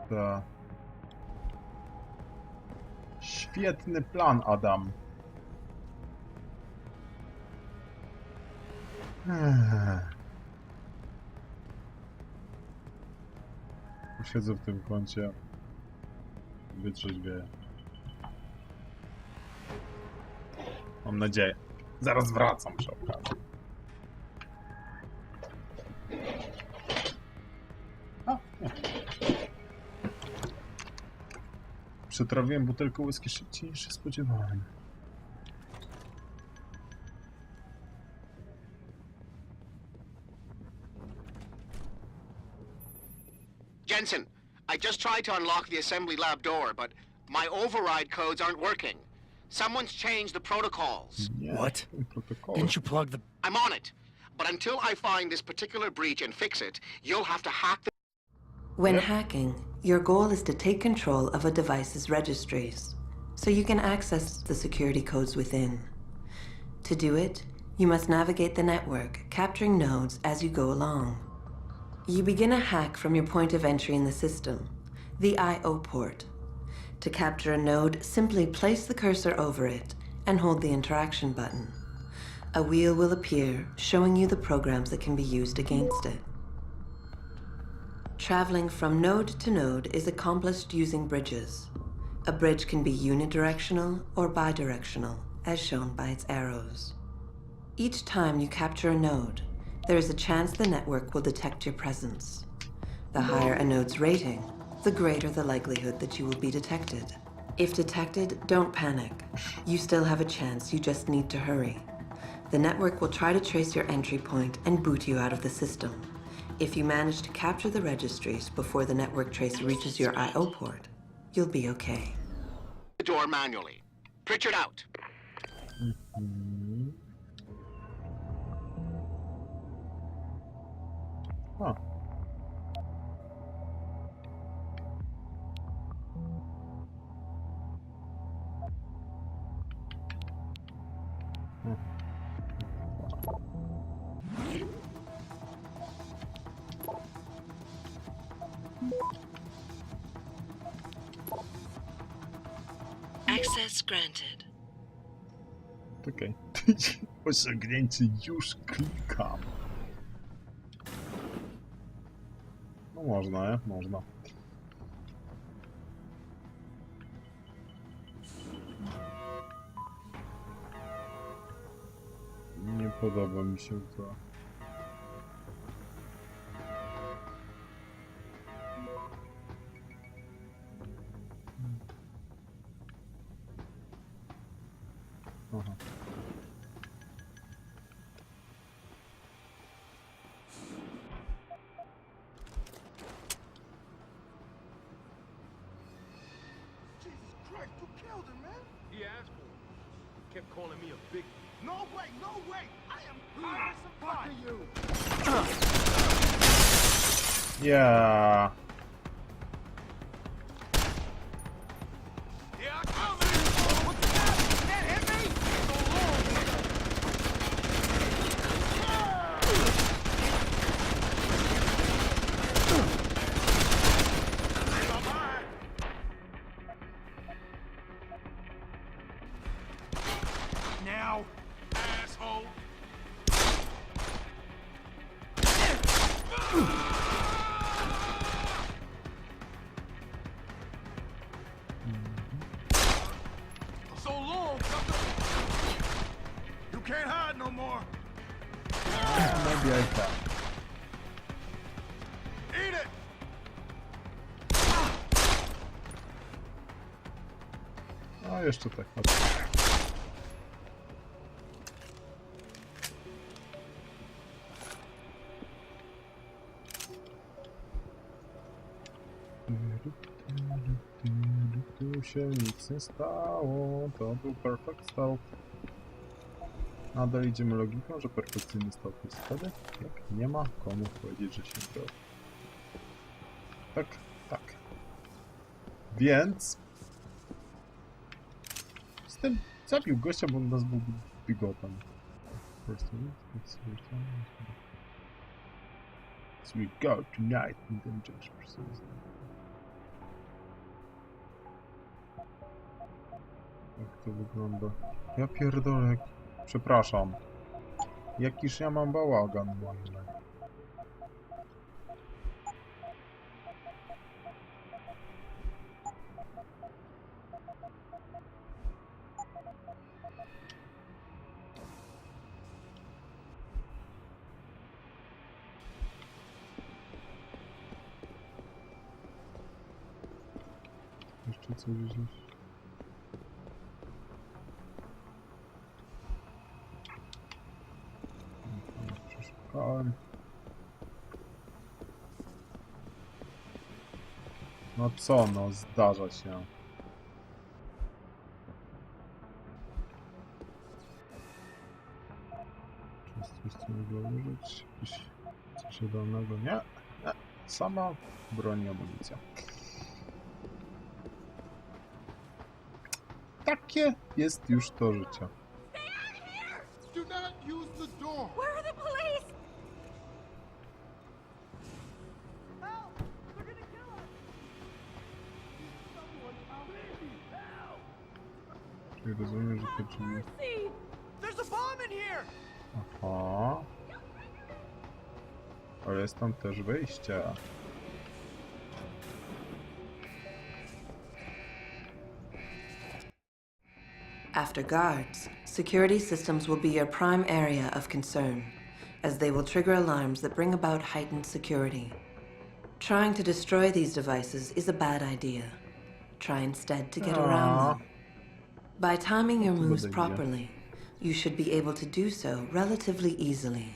Ta... Świetny plan, Adam. Siedzę w tym kącie. Wytrzeźwieję. Mam nadzieję. Zaraz wracam przy okazji. A, nie. Przetrawiłem butelkę whisky szybciej niż się spodziewałem. Jensen, I just tried to unlock the assembly lab door, but my override codes aren't working. Someone's changed the protocols. What? Didn't you plug the... I'm on it. But until I find this particular breach and fix it, you'll have to hack the... When hacking, your goal is to take control of a device's registries, so you can access the security codes within. To do it, you must navigate the network, capturing nodes as you go along. You begin a hack from your point of entry in the system, the I/O port. To capture a node, simply place the cursor over it and hold the interaction button. A wheel will appear, showing you the programs that can be used against it. Traveling from node to node is accomplished using bridges. A bridge can be unidirectional or bidirectional, as shown by its arrows. Each time you capture a node, there is a chance the network will detect your presence. The higher a node's rating, the greater the likelihood that you will be detected. If detected, don't panic. You still have a chance, you just need to hurry. The network will try to trace your entry point and boot you out of the system. If you manage to capture the registries before the network trace reaches your I/O port, you'll be okay. The door manually. Pritchard out. Huh. Access granted. Okej. Osiągnięcie, już klikam. No można, nie? Można. Nie podoba mi się to. Aha. He asked for it. Kept calling me a big... No way, no way! I am power supply to you! Yeah. Here I come! So long, you can't hide no more. Nabijaj tak. Eat it. No jeszcze tak. Tu się nic nie stało. To był perfect stał. Nadal idziemy logiką, że perfekcyjny stał jest wtedy, jak nie ma komu powiedzieć, że się nie robi. Tak, tak. Więc z tym zabił gościa, bo on nas był bigotem. So we go tonight in the injection process. Jak to wygląda? Ja pierdolę. Przepraszam. Jakiż ja mam bałagan moim. Jeszcze coś gdzieś. Przeszukałem. No co, no zdarza się. Czy jest coś, co mogę użyć? Coś idealnego? Nie. Nie. Sama broń i amunicja. Takie jest już to życie. Do not use the door. Where are the police? Czyli rozumiem, że to drzwi... There's a bomb in here. Aha. Ale jest tam też wyjście. After guards, security systems will be your prime area of concern, as they will trigger alarms that bring about heightened security. Trying to destroy these devices is a bad idea. Try instead to get around them. By timing your moves properly, you should be able to do so relatively easily.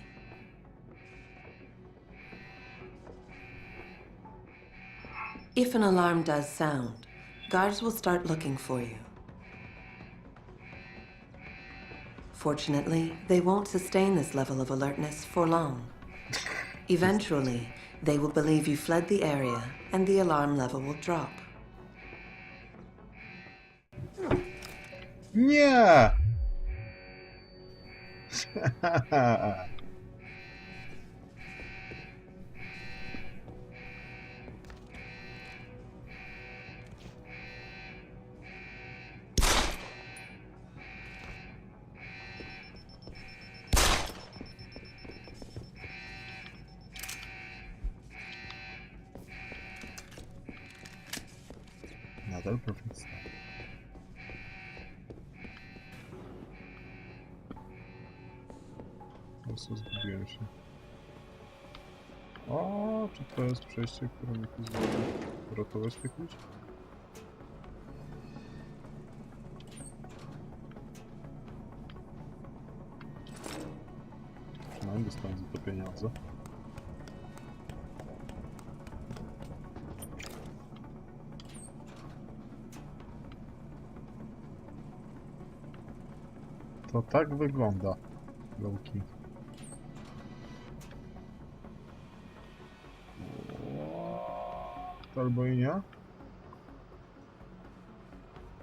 If an alarm does sound, guards will start looking for you. Fortunately, they won't sustain this level of alertness for long. Eventually, they will believe you fled the area, and the alarm level will drop. Nie! Nadal perfect start. Po prostu zgubiłem się. O, czy to jest przejście, które mi pozwoli uratować tych ludzi? Przynajmniej dostałem za to pieniądze. To tak wygląda, Loki. Albo i nie?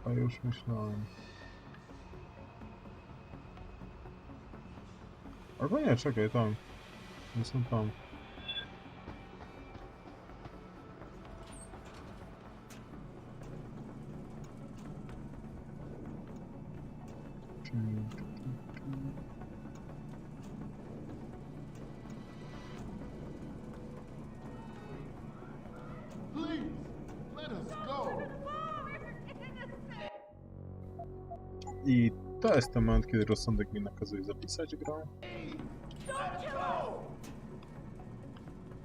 A już myślałem. Albo nie, czekaj, tam. Nie są tam. I to jest ten moment, kiedy rozsądek mi nakazuje zapisać grę.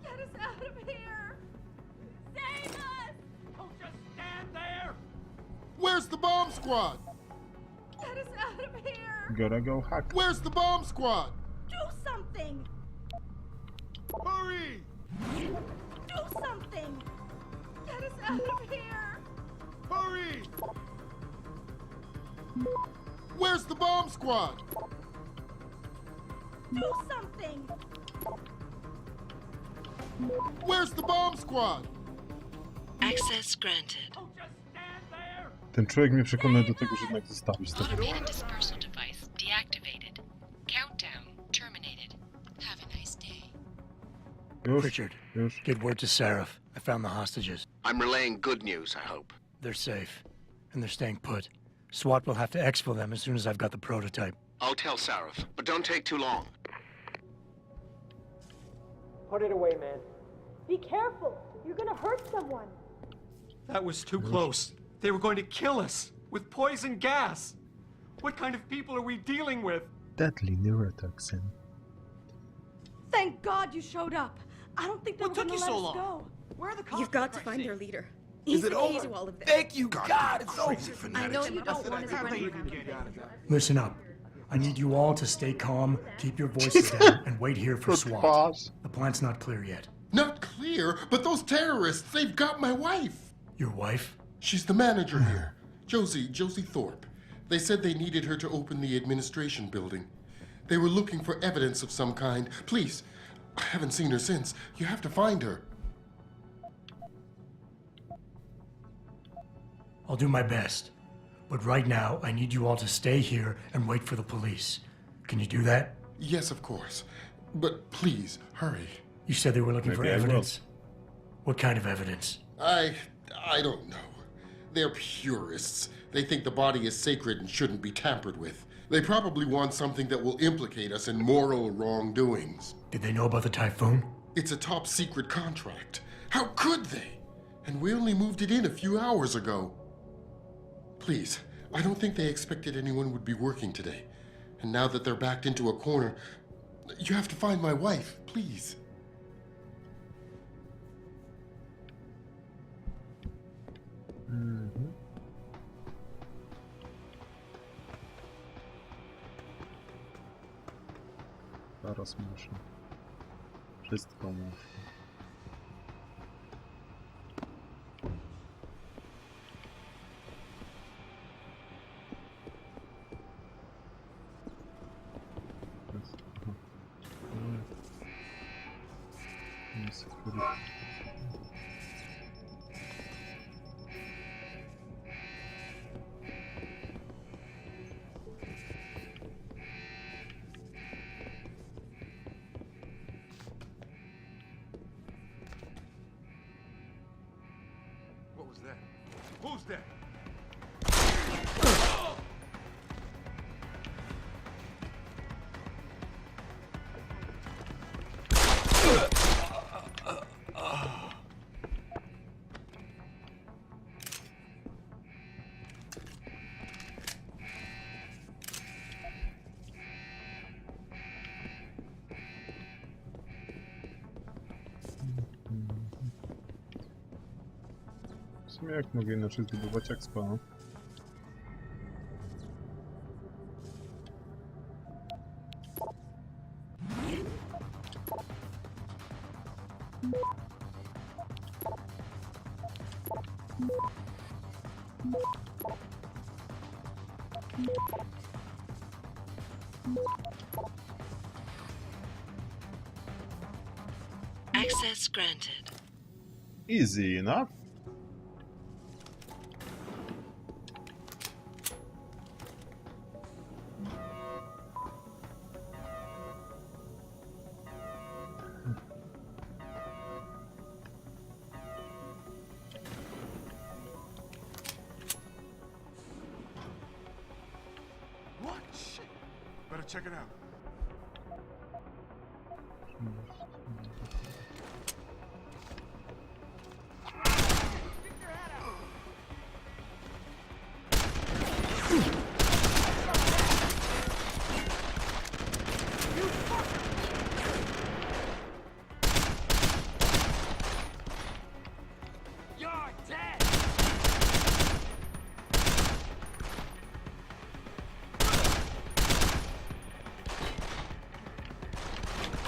Get us out of here! Save us! Don't just stand there! Where's the bomb squad? Get us out of here! Gotta go hack. Where's the bomb squad? Do something! Hurry! Do something! Get us out of here! Hurry! Where's the bomb squad? Do something! Where's the bomb squad? Access granted. Don't just stand there! Ten człowiek mnie przekonuje do tego, że jednak zostawić to. Automated dispersal device deactivated. Countdown terminated. Have a nice day. Richard, get word to Seraph. I found the hostages. I'm relaying good news, I hope. They're safe, and they're staying put. SWAT will have to exfil them as soon as I've got the prototype. I'll tell Sarif, but don't take too long. Put it away, man. Be careful! You're gonna hurt someone! That was too close. They were going to kill us with poison gas. What kind of people are we dealing with? Deadly neurotoxin. Thank God you showed up! I don't think they were took gonna you let so us long? go. Where are the cops? You've got to find their leader. Is He's it the key over? to all of this. Thank you, God, it's over. I know you don't want to How'd they run even get out of there? Listen up. I need you all to stay calm, keep your voices down, and wait here for SWAT. The plant's not clear yet. Not clear, but those terrorists, they've got my wife. Your wife? She's the manager here. Josie Thorpe. They said they needed her to open the administration building. They were looking for evidence of some kind. Please, I haven't seen her since. You have to find her. I'll do my best. But right now, I need you all to stay here and wait for the police. Can you do that? Yes, of course. But please, hurry. You said they were looking for Maybe I will. evidence. What kind of evidence? I don't know. They're purists. They think the body is sacred and shouldn't be tampered with. They probably want something that will implicate us in moral wrongdoings. Did they know about the typhoon? It's a top secret contract. How could they? And we only moved it in a few hours ago. Please, I don't think they expected anyone would be working today. And now that they're backed into a corner, you have to find my wife, please. Zaraz muszę. Wszystko muszę. What was that? Who's that? W sumie jak mogę inaczej zdobywać expa, no? Access granted. Easy enough. What? Shit. Better check it out.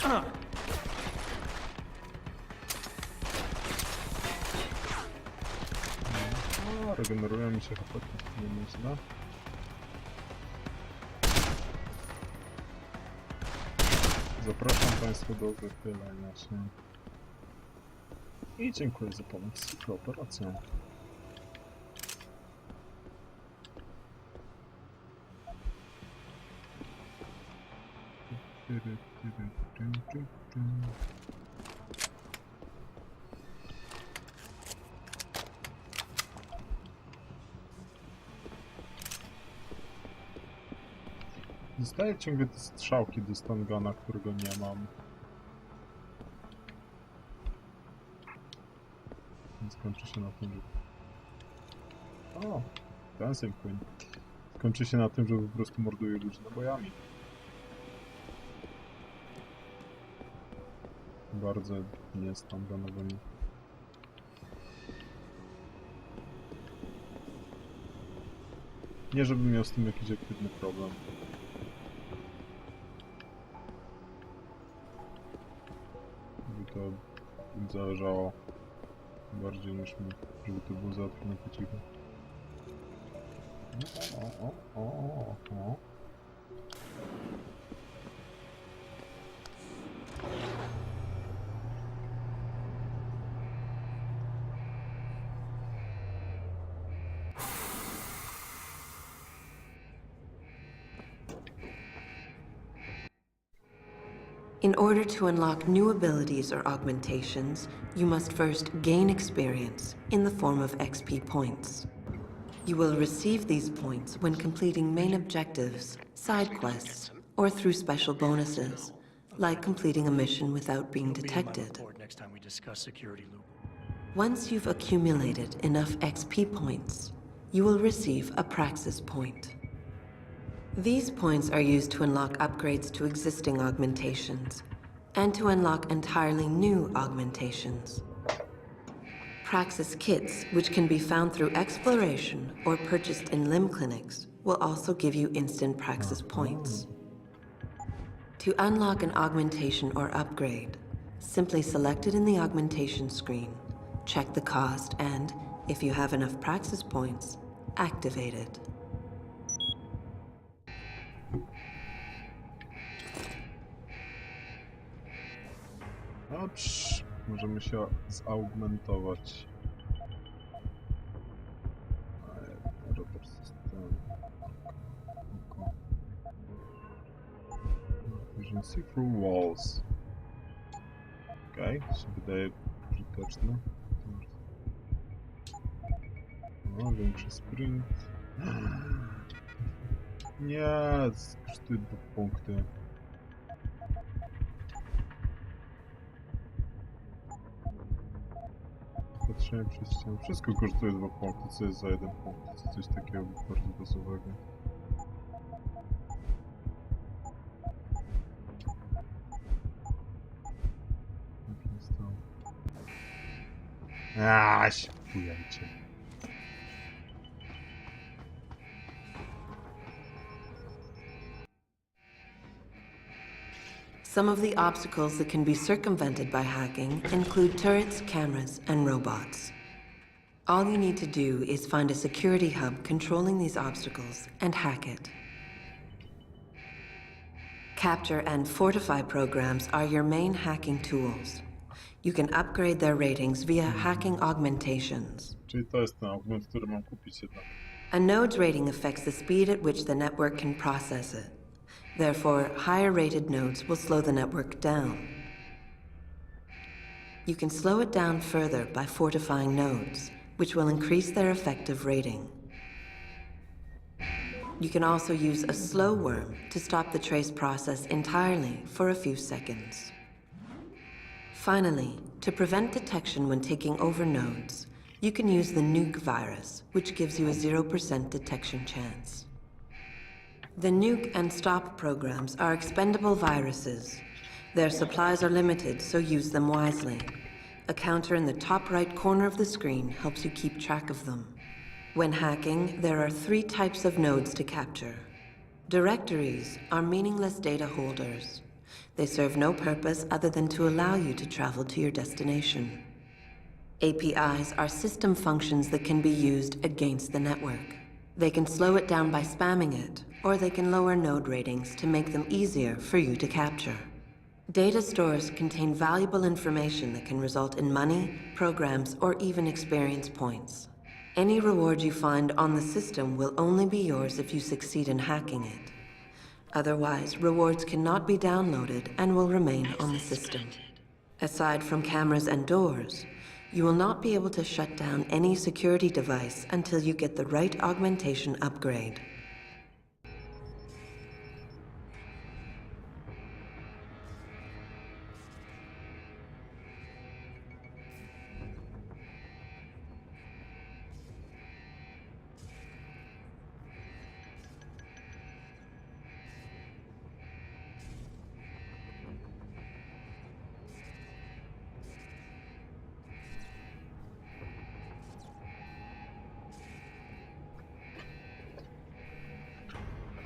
No, regeneruje mi się HP, nie myślę. Zapraszam Państwa do wychylenia się. I dziękuję za pomoc z kooperacją. Dostaję ciągle te strzałki do stangana, którego nie mam. Skończy się na tym, że... O! Dancing Queen. Skończy się na tym, że po prostu morduje ludzi nabojami. Bardzo niestandanowymi. Nie, żebym miał z tym jakiś aktywny problem. By to im zależało bardziej niż mi, żeby to było załatwione po cichu. O. In order to unlock new abilities or augmentations, you must first gain experience in the form of XP points. You will receive these points when completing main objectives, side quests, or through special bonuses, like completing a mission without being detected. Once you've accumulated enough XP points, you will receive a Praxis point. These points are used to unlock upgrades to existing augmentations, and to unlock entirely new augmentations. Praxis kits, which can be found through exploration or purchased in limb clinics, will also give you instant Praxis points. To unlock an augmentation or upgrade, simply select it in the augmentation screen, check the cost, and, if you have enough Praxis points, activate it. Dobrze, możemy się zaugmentować. Rotor system. Vision see through walls. Okej, to się wydaje użyteczne. No, większy sprint. Nie, kosztuje 2 punkty. Patrzenie przez ścianę. Wszystko kosztuje 2 punkty, co jest za 1 punkt. Coś takiego bardzo bazowego. Śpujajcie. Some of the obstacles that can be circumvented by hacking include turrets, cameras, and robots. All you need to do is find a security hub controlling these obstacles and hack it. Capture and Fortify programs are your main hacking tools. You can upgrade their ratings via hacking augmentations. Czyli to jest ten augment, który mam kupić jednak. A node's rating affects the speed at which the network can process it. Therefore, higher rated nodes will slow the network down. You can slow it down further by fortifying nodes, which will increase their effective rating. You can also use a slow worm to stop the trace process entirely for a few seconds. Finally, to prevent detection when taking over nodes, you can use the nuke virus, which gives you a 0% detection chance. The nuke and stop programs are expendable viruses. Their supplies are limited, so use them wisely. A counter in the top right corner of the screen helps you keep track of them. When hacking, there are 3 types of nodes to capture. Directories are meaningless data holders. They serve no purpose other than to allow you to travel to your destination. APIs are system functions that can be used against the network. They can slow it down by spamming it, or they can lower node ratings to make them easier for you to capture. Data stores contain valuable information that can result in money, programs, or even experience points. Any reward you find on the system will only be yours if you succeed in hacking it. Otherwise, rewards cannot be downloaded and will remain on the system. Aside from cameras and doors, you will not be able to shut down any security device until you get the right augmentation upgrade.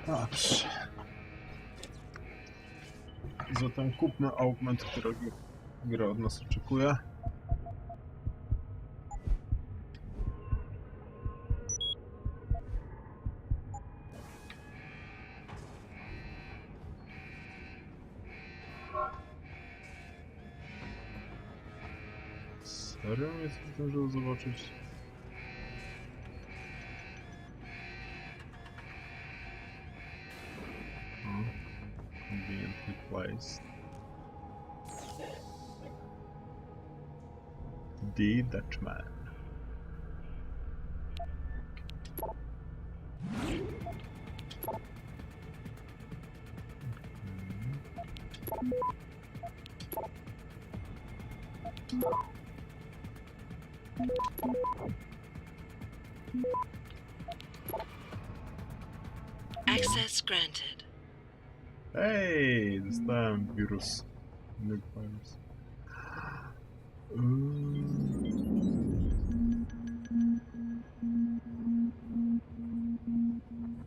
Dobrze. Zatem kupmy augment, którego gra od nas oczekuje. Serio? Jest zdążył zobaczyć. Conveniently placed. The Dutchman. Access granted. Hej, dostałem wirus. Nuke virus.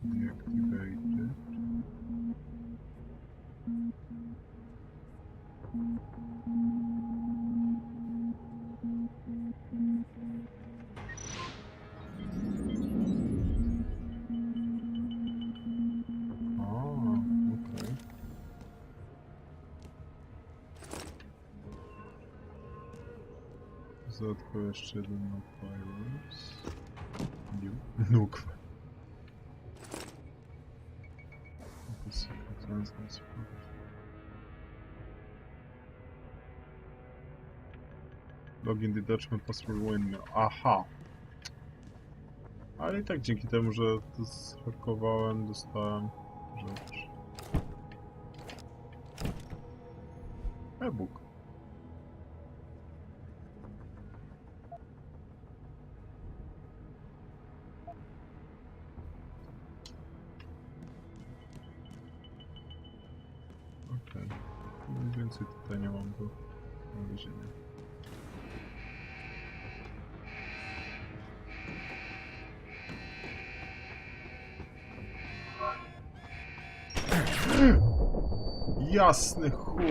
Deactivated. Dodatkowo jeszcze jeden virus. Nuke. Login the Dutchman password windmill. Aha! Ale i tak dzięki temu, że to zhakowałem, dostałem rzecz. E-book. Okej. Nic więcej tutaj nie mam do znalezienia. Jasny chuj!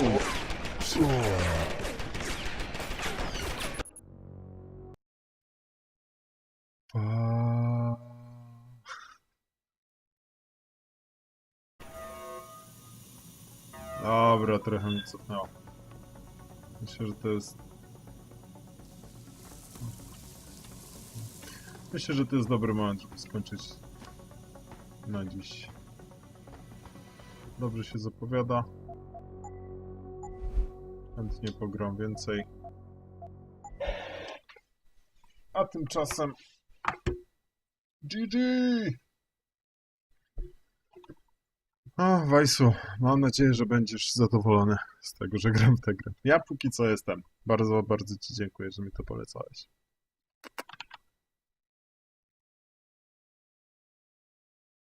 Dobra, trochę mi cofnęło. Myślę, że to jest... Myślę, że to jest dobry moment, żeby skończyć na dziś. Dobrze się zapowiada. Chętnie pogram więcej. A tymczasem... GG! O, Wajsu, mam nadzieję, że będziesz zadowolony z tego, że gram w tę grę. Ja póki co jestem. Bardzo, bardzo Ci dziękuję, że mi to polecałeś.